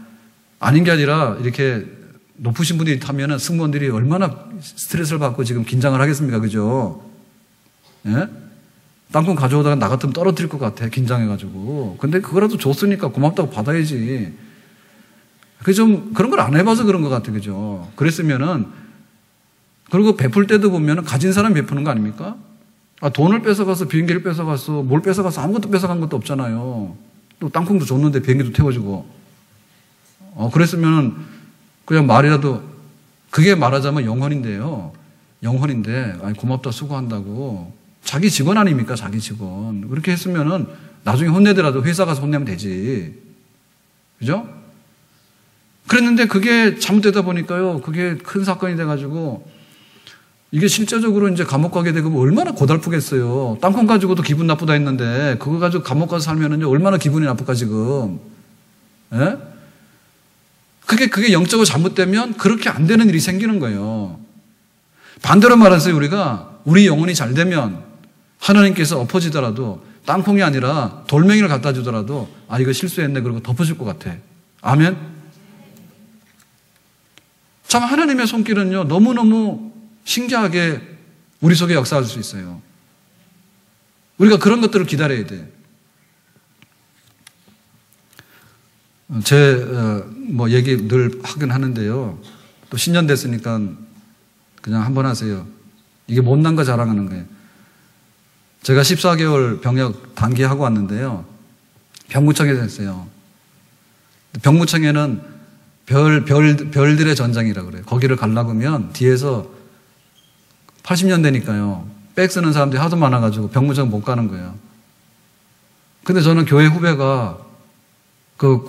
아닌 게 아니라, 이렇게 높으신 분들이 타면은 승무원들이 얼마나 스트레스를 받고 지금 긴장을 하겠습니까? 그죠? 예? 땅콩 가져오다가 나 같으면 떨어뜨릴 것 같아. 긴장해가지고. 근데 그거라도 줬으니까 고맙다고 받아야지. 그 좀, 그런 걸 안 해봐서 그런 것 같아. 그죠? 그랬으면은, 그리고 베풀 때도 보면은 가진 사람이 베푸는 거 아닙니까? 아, 돈을 뺏어가서 비행기를 뺏어가서 뭘 뺏어가서 아무것도 뺏어간 것도 없잖아요. 또 땅콩도 줬는데 비행기도 태워주고. 그랬으면은 그냥 말이라도, 그게 말하자면 영혼인데요. 영혼인데, 아니, 고맙다, 수고한다고. 자기 직원 아닙니까? 자기 직원. 그렇게 했으면은 나중에 혼내더라도 회사 가서 혼내면 되지. 그죠? 그랬는데 그게 잘못되다 보니까요. 그게 큰 사건이 돼가지고 이게 실제적으로 이제 감옥 가게 되고 얼마나 고달프겠어요. 땅콩 가지고도 기분 나쁘다 했는데 그거 가지고 감옥 가서 살면은요. 얼마나 기분이 나쁠까 지금. 예? 그게 영적으로 잘못되면 그렇게 안 되는 일이 생기는 거예요. 반대로 말해서 우리가 우리 영혼이 잘 되면 하나님께서 엎어지더라도 땅콩이 아니라 돌멩이를 갖다 주더라도 아 이거 실수했네 그러고 덮어줄 것 같아. 아멘? 참 하나님의 손길은요 너무너무 신기하게 우리 속에 역사할 수 있어요. 우리가 그런 것들을 기다려야 돼. 뭐 얘기 늘 하긴 하는데요. 또 신년 됐으니까 그냥 한번 하세요. 이게 못난 거 자랑하는 거예요. 제가 14개월 병역 단기하고 왔는데요. 병무청에 됐어요. 병무청에는 별들의 전장이라고 그래요. 거기를 가려고 하면 뒤에서 80년대니까요. 백 쓰는 사람들이 하도 많아가지고 병무청 못 가는 거예요. 근데 저는 교회 후배가 그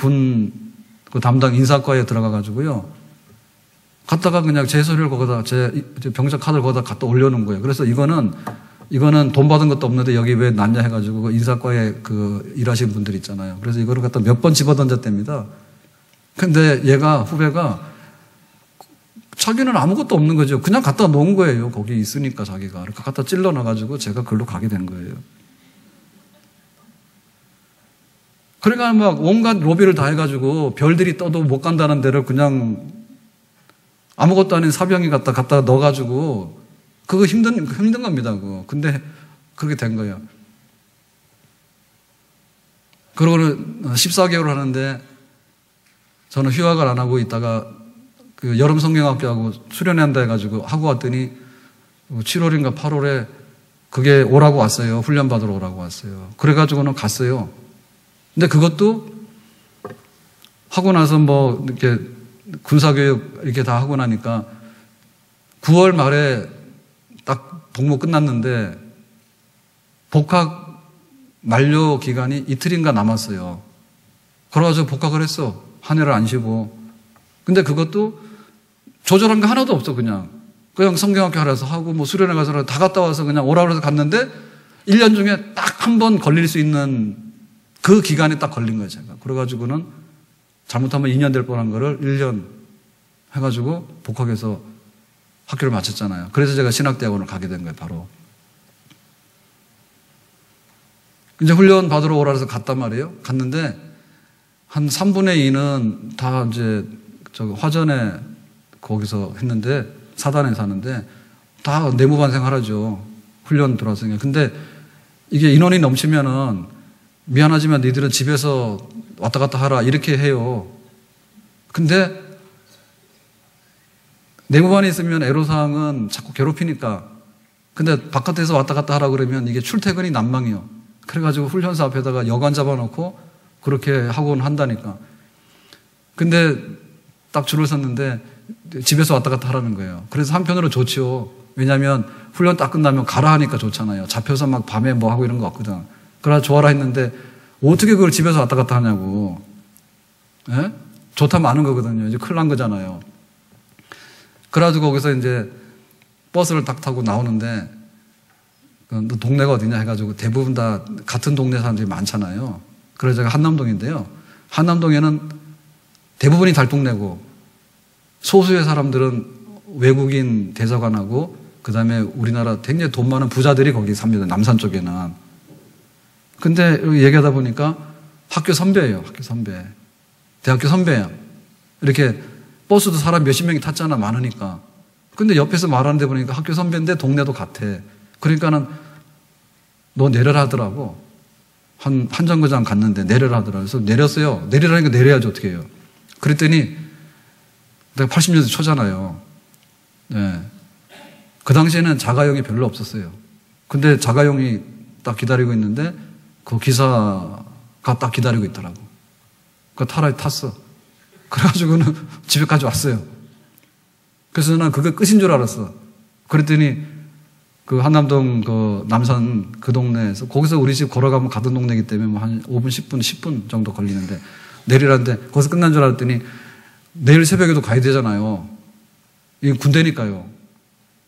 담당 인사과에 들어가가지고요. 갔다가 그냥 제 서류를 거기다, 제 병장 카드를 거기다 갖다 올려놓은 거예요. 그래서 이거는 돈 받은 것도 없는데 여기 왜 놨냐 해가지고 그 인사과에 일하시는 분들 있잖아요. 그래서 이거를 갖다 몇 번 집어 던졌답니다. 근데 후배가 자기는 아무것도 없는 거죠. 그냥 갖다 놓은 거예요. 거기 있으니까 자기가. 이렇게 갖다 찔러 놔가지고 제가 글로 가게 된 거예요. 그러니까 막 온갖 로비를 다 해가지고 별들이 떠도 못 간다는 데를 그냥 아무것도 아닌 사병이 갖다가 넣어가지고 그거 힘든 겁니다. 그거. 근데 그렇게 된 거예요. 그러고는 14개월 하는데 저는 휴학을 안 하고 있다가 그 여름 성경학교하고 수련한다 해가지고 하고 왔더니 7월인가 8월에 그게 오라고 왔어요. 훈련 받으러 오라고 왔어요. 그래가지고는 갔어요. 근데 그것도 하고 나서 뭐 이렇게 군사교육 이렇게 다 하고 나니까 9월 말에 딱 복무 끝났는데 복학 만료 기간이 이틀인가 남았어요. 그래가지고 복학을 했어. 한 해를 안 쉬고. 근데 그것도 조절한 게 하나도 없어. 그냥 성경학교 하라서 하고 뭐 수련회 가서 다 갔다 와서 그냥 오라고 해서 갔는데 1년 중에 딱 한 번 걸릴 수 있는 그 기간에 딱 걸린 거예요. 제가. 그래가지고는 잘못하면 2년 될 뻔한 거를 1년 해가지고 복학해서 학교를 마쳤잖아요. 그래서 제가 신학대학원을 가게 된 거예요. 바로. 이제 훈련 받으러 오라 해서 갔단 말이에요. 갔는데 한 3분의 2는 다 이제 화전에 거기서 했는데 사단에서 하는데 다 내무반생 하라죠. 훈련 들어왔으니까. 근데 이게 인원이 넘치면은 미안하지만 너희들은 집에서 왔다 갔다 하라 이렇게 해요. 근데 내무반에 있으면 애로사항은 자꾸 괴롭히니까. 근데 바깥에서 왔다 갔다 하라 그러면 이게 출퇴근이 난망이요. 그래가지고 훈련소 앞에다가 여관 잡아놓고 그렇게 학원 한다니까. 근데 딱 줄을 섰는데 집에서 왔다 갔다 하라는 거예요. 그래서 한편으로 좋죠. 왜냐하면 훈련 딱 끝나면 가라 하니까 좋잖아요. 잡혀서 막 밤에 뭐 하고 이런 거 없거든. 그래서 좋아라 했는데 어떻게 그걸 집에서 왔다 갔다 하냐고. 예? 좋다면 아는 거거든요. 이제 큰일 난 거잖아요. 그래가지고 거기서 이제 버스를 딱 타고 나오는데 너 동네가 어디냐 해가지고 대부분 다 같은 동네 사람들이 많잖아요. 그래서 제가 한남동인데요. 한남동에는 대부분이 달동네고 소수의 사람들은 외국인 대사관하고 그 다음에 우리나라 굉장히 돈 많은 부자들이 거기 삽니다. 남산 쪽에는. 근데 얘기하다 보니까 학교 선배예요. 학교 선배. 대학교 선배야. 이렇게 버스도 사람 몇십 명이 탔잖아. 많으니까. 근데 옆에서 말하는데 보니까 학교 선배인데 동네도 같아. 그러니까는 너 내려라 하더라고. 한 정거장 갔는데 내려라 하더라고. 그래서 내렸어요. 내리라니까 내려야지 어떻게 해요. 그랬더니 내가 80년대 초잖아요. 네. 그 당시에는 자가용이 별로 없었어요. 근데 자가용이 딱 기다리고 있는데 그 기사가 딱 기다리고 있더라고. 그 타라에 탔어. 그래가지고는 집에까지 왔어요. 그래서 난 그게 끝인 줄 알았어. 그랬더니 그 한남동 그 남산 그 동네에서 거기서 우리 집 걸어가면 가던 동네이기 때문에 뭐 한 5분, 10분 정도 걸리는데 내리라는데 거기서 끝난 줄 알았더니 내일 새벽에도 가야 되잖아요. 이게 군대니까요.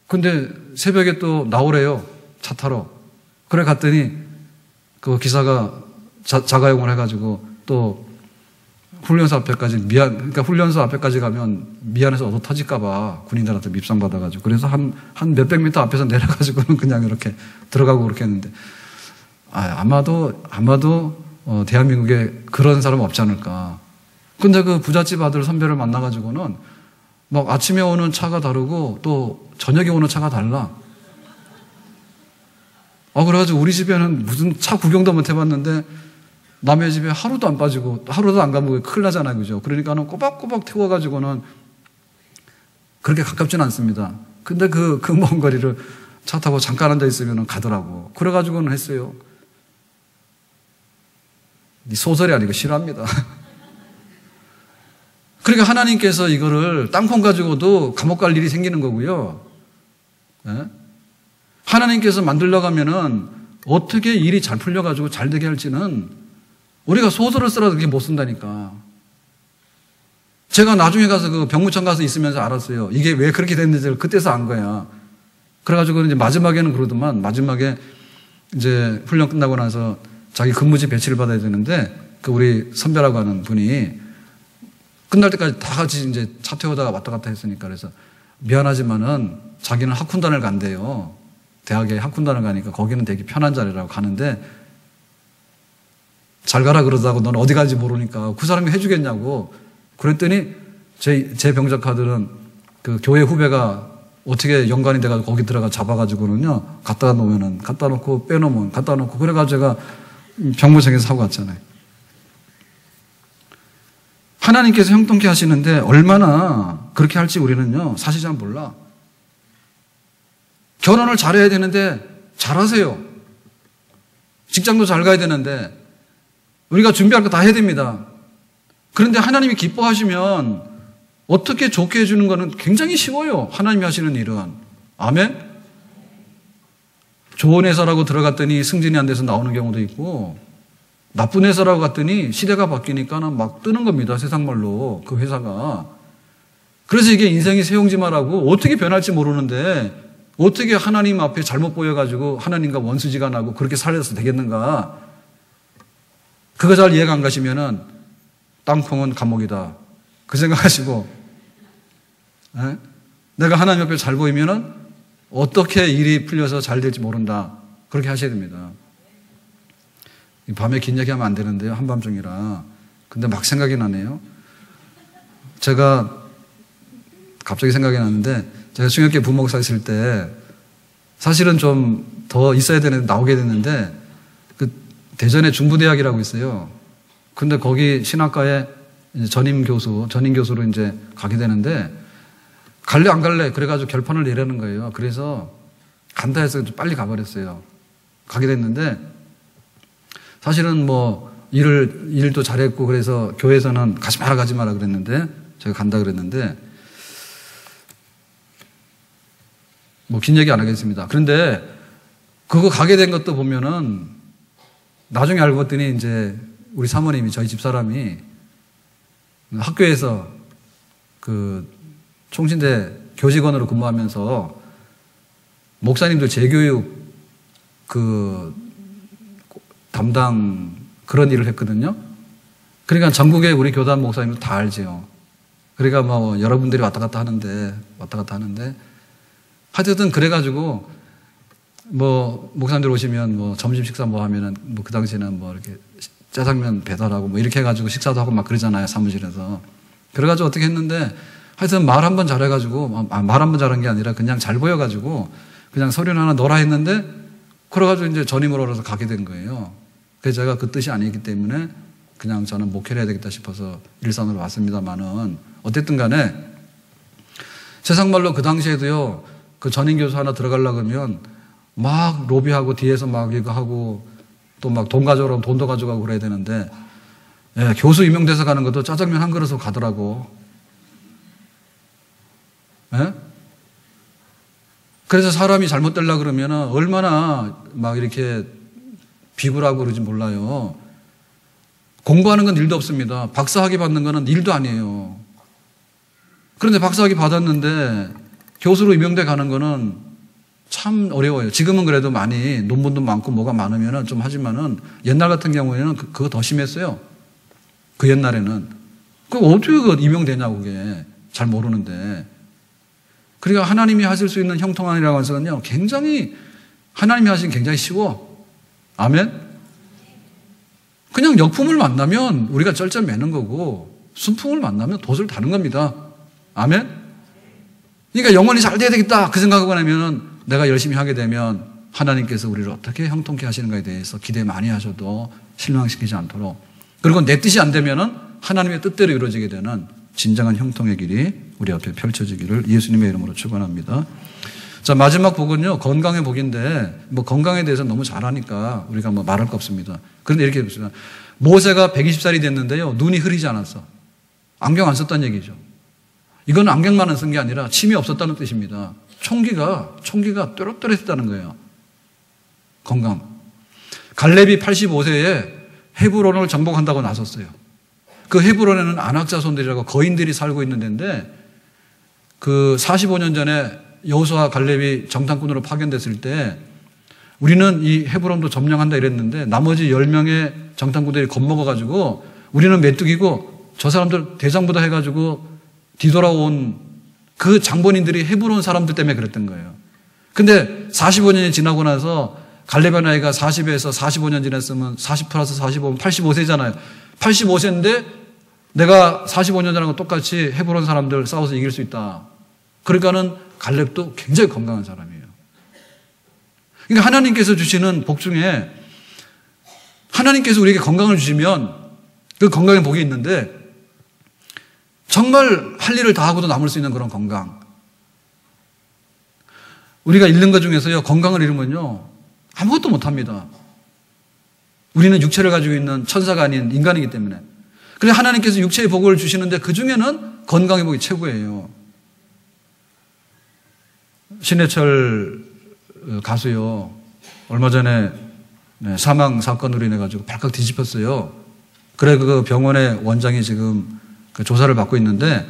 근데 새벽에 또 나오래요. 차 타러. 그래 갔더니 그 기사가 자가용을 해가지고 또 훈련소 앞에까지 그러니까 훈련소 앞에까지 가면 미안해서 얻어 터질까봐 군인들한테 밉상받아가지고 그래서 한 몇백 미터 앞에서 내려가지고는 그냥 이렇게 들어가고 그렇게 했는데 아마도 대한민국에 그런 사람 없지 않을까. 근데 그 부잣집 아들 선배를 만나가지고는 막 아침에 오는 차가 다르고 또 저녁에 오는 차가 달라. 그래가지고 우리 집에는 무슨 차 구경도 못 해봤는데 남의 집에 하루도 안 빠지고 하루도 안 가면 큰일 나잖아요. 그죠? 그러니까는 꼬박꼬박 태워가지고는 그렇게 가깝진 않습니다. 근데 그 먼 거리를 차 타고 잠깐 앉아있으면 가더라고. 그래가지고는 했어요. 소설이 아니고 실화입니다. 그러니까 하나님께서 이거를 땅콩 가지고도 감옥 갈 일이 생기는 거고요. 네? 하나님께서 만들려고 하면은 어떻게 일이 잘 풀려가지고 잘 되게 할지는 우리가 소설을 쓰라도 그렇게 못 쓴다니까. 제가 나중에 가서 그 병무청 가서 있으면서 알았어요. 이게 왜 그렇게 됐는지를 그때서 안 거야. 그래가지고 이제 마지막에는 그러더만 마지막에 이제 훈련 끝나고 나서 자기 근무지 배치를 받아야 되는데 그 우리 선배라고 하는 분이 끝날 때까지 다 같이 이제 차 태우다가 왔다 갔다 했으니까 그래서 미안하지만은 자기는 학군단을 간대요. 대학에 학군단을 가니까 거기는 되게 편한 자리라고 가는데 잘 가라 그러다고 넌 어디 가는지 모르니까 그 사람이 해주겠냐고. 그랬더니 제 병적 카드는 그 교회 후배가 어떻게 연관이 돼가지고 거기 들어가 잡아가지고는요 갖다 놓고 빼놓으면 갖다 놓고 그래가지고 제가 병무청에서 사고 갔잖아요. 하나님께서 형통케 하시는데 얼마나 그렇게 할지 우리는요 사실 잘 몰라. 결혼을 잘해야 되는데 잘하세요. 직장도 잘 가야 되는데 우리가 준비할 거 다 해야 됩니다. 그런데 하나님이 기뻐하시면 어떻게 좋게 해주는 거는 굉장히 쉬워요. 하나님이 하시는 일은. 아멘? 좋은 회사라고 들어갔더니 승진이 안 돼서 나오는 경우도 있고 나쁜 회사라고 갔더니 시대가 바뀌니까는 막 뜨는 겁니다. 세상말로 그 회사가. 그래서 이게 인생이 세용지마라고 어떻게 변할지 모르는데 어떻게 하나님 앞에 잘못 보여가지고 하나님과 원수지간하고 그렇게 살려서 되겠는가. 그거 잘 이해가 안 가시면은 땅콩은 감옥이다. 그 생각하시고 내가 하나님 앞에 잘 보이면은 어떻게 일이 풀려서 잘 될지 모른다. 그렇게 하셔야 됩니다. 밤에 긴 얘기하면 안 되는데요. 한밤중이라. 근데 막 생각이 나네요. 제가 갑자기 생각이 났는데 제가 중학교 부목사 있을 때 사실은 좀 더 있어야 되는데 나오게 됐는데 그 대전에 중부대학이라고 있어요. 근데 거기 신학과에 전임 교수로 이제 가게 되는데 갈래 안 갈래 그래가지고 결판을 내려는 거예요. 그래서 간다 해서 빨리 가버렸어요. 가게 됐는데 사실은 뭐 일도 잘했고 그래서 교회에서는 가지 마라 그랬는데 제가 간다 그랬는데 뭐 긴 얘기 안 하겠습니다. 그런데 그거 가게 된 것도 보면은 나중에 알고 봤더니 이제 우리 사모님이 저희 집사람이 학교에서 그 총신대 교직원으로 근무하면서 목사님들 재교육 그 담당 그런 일을 했거든요. 그러니까 전국에 우리 교단 목사님들 다 알지요. 그러니까 뭐 여러분들이 왔다 갔다 하는데 하여튼 그래가지고 뭐 목사님들 오시면 뭐 점심 식사 뭐 하면은 뭐 그 당시에는 뭐 이렇게 짜장면 배달하고 뭐 이렇게 해가지고 식사도 하고 막 그러잖아요, 사무실에서. 그래가지고 어떻게 했는데 하여튼 말 한 번 잘해가지고, 말 한 번 잘한 게 아니라 그냥 잘 보여가지고 그냥 서류를 하나 넣어라 했는데 그래가지고 이제 전임으로 알아서 가게 된 거예요. 그래서 제가 그 뜻이 아니기 때문에 그냥 저는 목회를 해야 되겠다 싶어서 일산으로 왔습니다만은 어쨌든 간에 세상 말로 그 당시에도요, 그 전임 교수 하나 들어가려고 하면 막 로비하고 뒤에서 막 이거 하고 또 막 돈 가져오라고 돈도 가져가고 그래야 되는데, 예, 교수 임명돼서 가는 것도 짜장면 한 그릇으로 가더라고. 예? 그래서 사람이 잘못되려고 그러면 얼마나 막 이렇게 비굴하고 그러지 몰라요. 공부하는 건 일도 없습니다. 박사학위 받는 거는 일도 아니에요. 그런데 박사학위 받았는데 교수로 임명돼 가는 거는 참 어려워요. 지금은 그래도 많이 논문도 많고 뭐가 많으면 좀 하지만은 옛날 같은 경우에는 그거 더 심했어요. 그 옛날에는. 그럼 어떻게 그 임명되냐고 그게. 잘 모르는데. 그러니까 하나님이 하실 수 있는 형통함이라고 해서는요, 굉장히 하나님이 하시긴 굉장히 쉬워. 아멘? 그냥 역품을 만나면 우리가 쩔쩔 매는 거고 순풍을 만나면 돛을 다는 겁니다. 아멘? 그러니까 영원히 잘 돼야 되겠다 그 생각하고 나면은 내가 열심히 하게 되면 하나님께서 우리를 어떻게 형통케 하시는가에 대해서 기대 많이 하셔도 실망시키지 않도록, 그리고 내 뜻이 안 되면은 하나님의 뜻대로 이루어지게 되는 진정한 형통의 길이 우리 앞에 펼쳐지기를 예수님의 이름으로 축원합니다. 자, 마지막 복은요, 건강의 복인데, 뭐 건강에 대해서 너무 잘하니까 우리가 뭐 말할 거 없습니다. 그런데 이렇게 봅시다. 모세가 120살이 됐는데요, 눈이 흐리지 않았어. 안경 안 썼다는 얘기죠. 이건 안경만은 쓴 게 아니라 침이 없었다는 뜻입니다. 총기가 또렷또렷했다는 거예요. 건강. 갈렙이 85세에 헤브론을 정복한다고 나섰어요. 그 헤브론에는 아낙 자손들이라고 거인들이 살고 있는 데인데, 그 45년 전에 여호수아 갈렙이 정탐꾼으로 파견됐을 때 우리는 이 헤브론도 점령한다 이랬는데 나머지 10명의 정탐꾼들이 겁먹어가지고 우리는 메뚜기고 저 사람들 대장부다 해가지고 뒤돌아온 그 장본인들이 헤브론 사람들 때문에 그랬던 거예요. 근데 45년이 지나고 나서 갈렙의 나이가 40에서 45년 지났으면 40 플러스 45면 85세잖아요. 85세인데 내가 45년 전하고 똑같이 헤브론 사람들 싸워서 이길 수 있다. 그러니까는 갈렙도 굉장히 건강한 사람이에요. 그러니까 하나님께서 주시는 복 중에 하나님께서 우리에게 건강을 주시면 그 건강의 복이 있는데 정말 할 일을 다 하고도 남을 수 있는 그런 건강. 우리가 잃는 것 중에서요, 건강을 잃으면요, 아무것도 못합니다. 우리는 육체를 가지고 있는 천사가 아닌 인간이기 때문에. 그래서 하나님께서 육체의 복을 주시는데 그 중에는 건강의 복이 최고예요. 신해철 가수요, 얼마 전에 사망 사건으로 인해 가지고 발칵 뒤집혔어요. 그래 그 병원의 원장이 지금 그 조사를 받고 있는데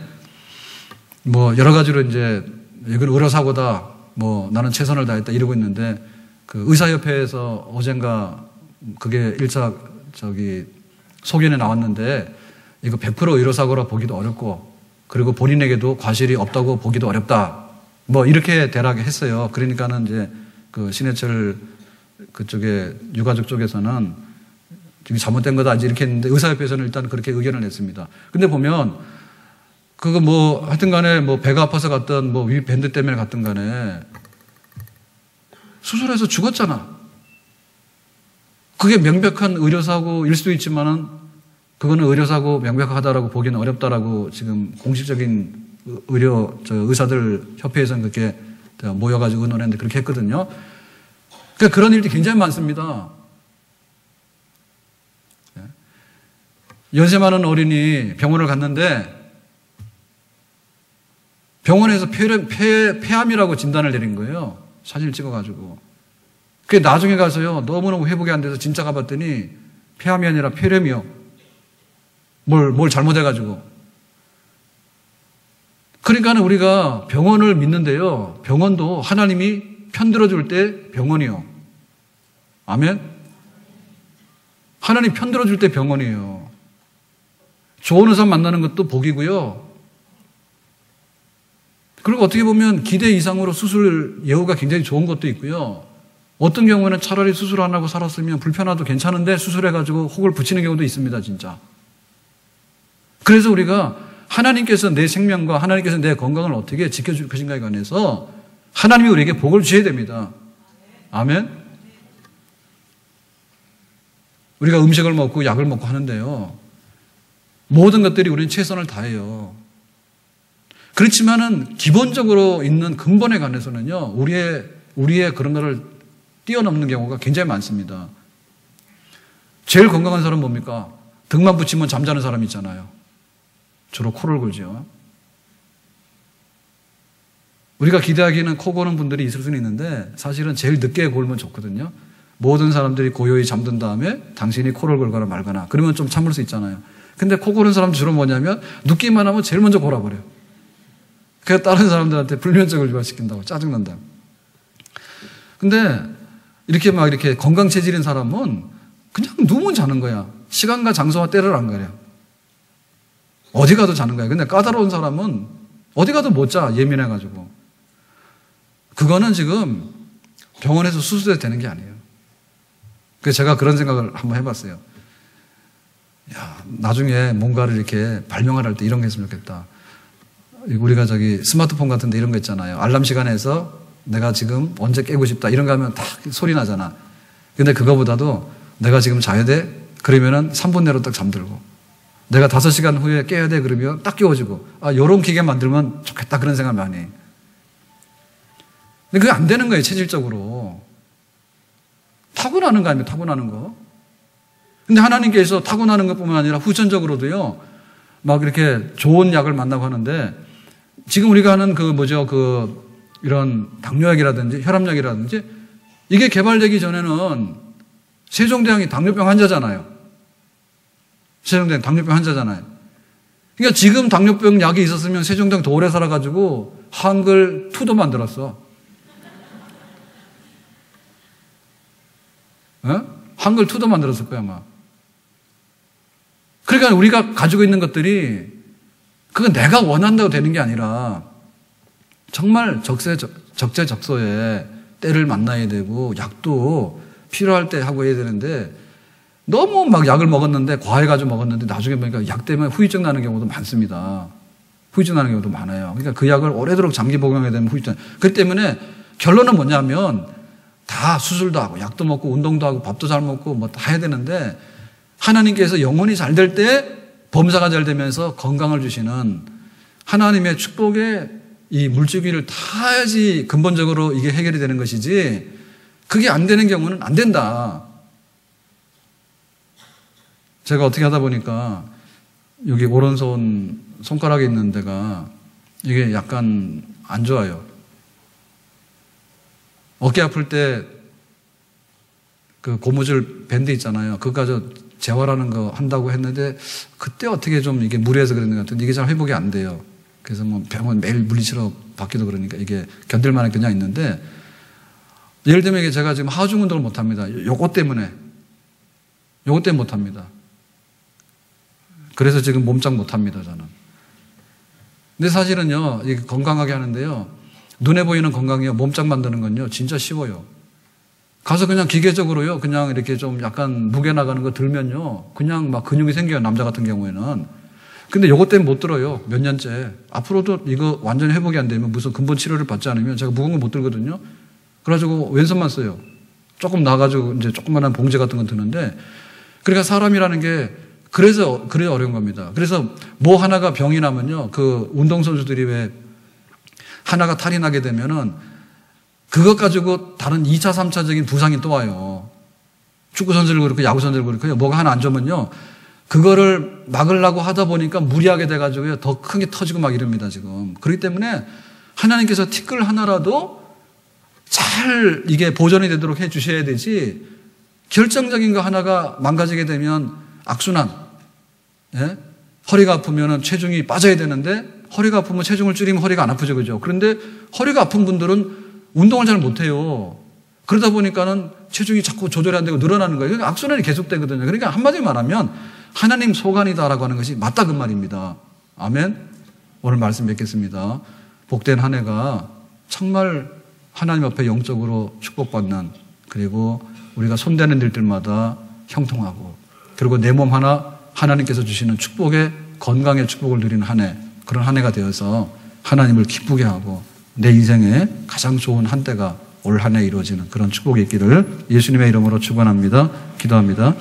뭐 여러 가지로 이제 이건 의료사고다, 뭐 나는 최선을 다했다 이러고 있는데 그 의사협회에서 어젠가 그게 1차 소견에 나왔는데 이거 100% 의료사고라 보기도 어렵고 그리고 본인에게도 과실이 없다고 보기도 어렵다. 뭐 이렇게 대라게 했어요. 그러니까는 이제 그 신해철 그쪽에 유가족 쪽에서는 지금 잘못된 거다 이렇게 했는데 의사협회에서는 일단 그렇게 의견을 냈습니다. 근데 보면 그거 뭐 하여튼 간에 뭐 배가 아파서 갔든 뭐 위 밴드 때문에 갔든 간에 수술해서 죽었잖아. 그게 명백한 의료사고일 수도 있지만은 그거는 의료사고 명백하다라고 보기는 어렵다라고 지금 공식적인 의사들 협회에서는 그렇게 모여가지고 의논했는데 그렇게 했거든요. 그러니까 그런 일들이 굉장히 많습니다. 연세 많은 어린이 병원을 갔는데 병원에서 폐암이라고 진단을 내린 거예요. 사진을 찍어가지고. 그게 나중에 가서요, 너무너무 회복이 안 돼서 진짜 가봤더니 폐암이 아니라 폐렴이요. 뭘 잘못해가지고. 그러니까는 우리가 병원을 믿는데요, 병원도 하나님이 편들어줄 때 병원이요. 아멘? 하나님 편들어줄 때 병원이에요. 좋은 의사 만나는 것도 복이고요. 그리고 어떻게 보면 기대 이상으로 수술 예후가 굉장히 좋은 것도 있고요. 어떤 경우에는 차라리 수술 안 하고 살았으면 불편하도 괜찮은데 수술해가지고 혹을 붙이는 경우도 있습니다, 진짜. 그래서 우리가 하나님께서 내 생명과 하나님께서 내 건강을 어떻게 지켜줄 것인가에 관해서 하나님이 우리에게 복을 주셔야 됩니다. 아멘? 우리가 음식을 먹고 약을 먹고 하는데요. 모든 것들이 우리는 최선을 다해요. 그렇지만은 기본적으로 있는 근본에 관해서는요, 우리의 그런 거를 뛰어넘는 경우가 굉장히 많습니다. 제일 건강한 사람은 뭡니까? 등만 붙이면 잠자는 사람 있잖아요. 주로 코를 골죠. 우리가 기대하기에는 코 고는 분들이 있을 수는 있는데 사실은 제일 늦게 골면 좋거든요. 모든 사람들이 고요히 잠든 다음에 당신이 코를 골거나 말거나 그러면 좀 참을 수 있잖아요. 근데 코 고는 사람 주로 뭐냐면 눕기만 하면 제일 먼저 골아버려요. 그래서 다른 사람들한테 불면증을 유발시킨다고 짜증난다. 근데 이렇게 건강 체질인 사람은 그냥 누우면 자는 거야. 시간과 장소와 때를 안 가려. 어디 가도 자는 거야. 근데 까다로운 사람은 어디 가도 못 자. 예민해가지고. 그거는 지금 병원에서 수술해도 되는 게 아니에요. 그래서 제가 그런 생각을 한번 해봤어요. 야, 나중에 뭔가를 이렇게 발명을 할 때 이런 게 있으면 좋겠다. 우리가 스마트폰 같은 데 이런 거 있잖아요. 알람 시간에서 내가 지금 언제 깨고 싶다. 이런 거 하면 딱 소리 나잖아. 근데 그거보다도 내가 지금 자야 돼? 그러면은 3분 내로 딱 잠들고. 내가 5시간 후에 깨야 돼? 그러면 딱 깨워지고. 요런 기계 만들면 좋겠다. 그런 생각을 많이 해. 근데 그게 안 되는 거예요. 체질적으로. 타고나는 거 아니에요. 타고나는 거. 근데 하나님께서 타고나는 것뿐만 아니라 후천적으로도요. 막 이렇게 좋은 약을 만나고 하는데 지금 우리가 하는 이런 당뇨약이라든지 혈압약이라든지 이게 개발되기 전에는 세종대왕이 당뇨병 환자잖아요. 세종대왕 당뇨병 환자잖아요. 그러니까 지금 당뇨병 약이 있었으면 세종대왕 더 오래 살아가지고 한글 2도 만들었어. 한글 2도 만들었을 거야 아마. 그러니까 우리가 가지고 있는 것들이 그건 내가 원한다고 되는 게 아니라 정말 적재적소에 때를 만나야 되고 약도 필요할 때 하고 해야 되는데 너무 막 약을 먹었는데 과해가지고 먹었는데 나중에 보니까 약 때문에 후유증 나는 경우도 많습니다. 후유증 나는 경우도 많아요. 그러니까 그 약을 오래도록 장기 복용하게 되면 후유증. 그렇기 때문에 결론은 뭐냐면 다 수술도 하고 약도 먹고 운동도 하고 밥도 잘 먹고 뭐 다 해야 되는데 하나님께서 영혼이 잘 될 때 범사가 잘 되면서 건강을 주시는 하나님의 축복에 이 물주기를 타야지 근본적으로 이게 해결이 되는 것이지 그게 안 되는 경우는 안 된다. 제가 어떻게 하다 보니까 여기 오른손 손가락에 있는 데가 이게 약간 안 좋아요. 어깨 아플 때 그 고무줄 밴드 있잖아요. 그거 가지고 재활하는 거 한다고 했는데 그때 어떻게 좀 이게 무리해서 그랬는 것 같은데 이게 잘 회복이 안 돼요. 그래서 뭐 병원 매일 물리치러 받기도 그러니까 이게 견딜 만한 그냥 있는데 예를 들면 이게 제가 지금 하중 운동을 못 합니다. 요것 때문에 못 합니다. 그래서 지금 몸짱 못 합니다, 저는. 근데 사실은요, 이게 건강하게 하는데요, 눈에 보이는 건강이요, 몸짱 만드는 건요, 진짜 쉬워요. 가서 그냥 기계적으로요, 그냥 이렇게 좀 약간 무게 나가는 거 들면요, 그냥 막 근육이 생겨요, 남자 같은 경우에는. 근데 요것 때문에 못 들어요, 몇 년째. 앞으로도 이거 완전히 회복이 안 되면 무슨 근본 치료를 받지 않으면 제가 무거운 거 못 들거든요. 그래가지고 왼손만 써요. 조금 나가지고 이제 조그만한 봉제 같은 건 드는데, 그러니까 사람이라는 게 그래서 어려운 겁니다. 그래서 뭐 하나가 병이 나면요, 그 운동선수들이 왜 하나가 탈이 나게 되면은 그것 가지고 다른 2차, 3차적인 부상이 또 와요. 축구선수들도 그렇고 야구선수들도 그렇고요. 뭐가 하나 안 좋으면요, 그거를 막으려고 하다 보니까 무리하게 돼가지고요, 더 큰 게 터지고 막 이럽니다, 지금. 그렇기 때문에 하나님께서 티끌 하나라도 잘 이게 보존이 되도록 해 주셔야 되지, 결정적인 거 하나가 망가지게 되면 악순환, 예? 허리가 아프면 체중이 빠져야 되는데 허리가 아프면 체중을 줄이면 허리가 안 아프죠, 그죠? 그런데 허리가 아픈 분들은 운동을 잘 못해요. 그러다 보니까는 체중이 자꾸 조절이 안 되고 늘어나는 거예요. 그러니까 악순환이 계속되거든요. 그러니까 한마디로 말하면 하나님 소관이다라고 하는 것이 맞다 그 말입니다. 아멘. 오늘 말씀 뵙겠습니다. 복된 한 해가 정말 하나님 앞에 영적으로 축복받는, 그리고 우리가 손대는 일들마다 형통하고, 그리고 내 몸 하나 하나님께서 주시는 축복의 건강의 축복을 누리는 한 해, 그런 한 해가 되어서 하나님을 기쁘게 하고 내 인생에 가장 좋은 한때가 올 한 해 이루어지는 그런 축복이 있기를 예수님의 이름으로 축원합니다. 기도합니다.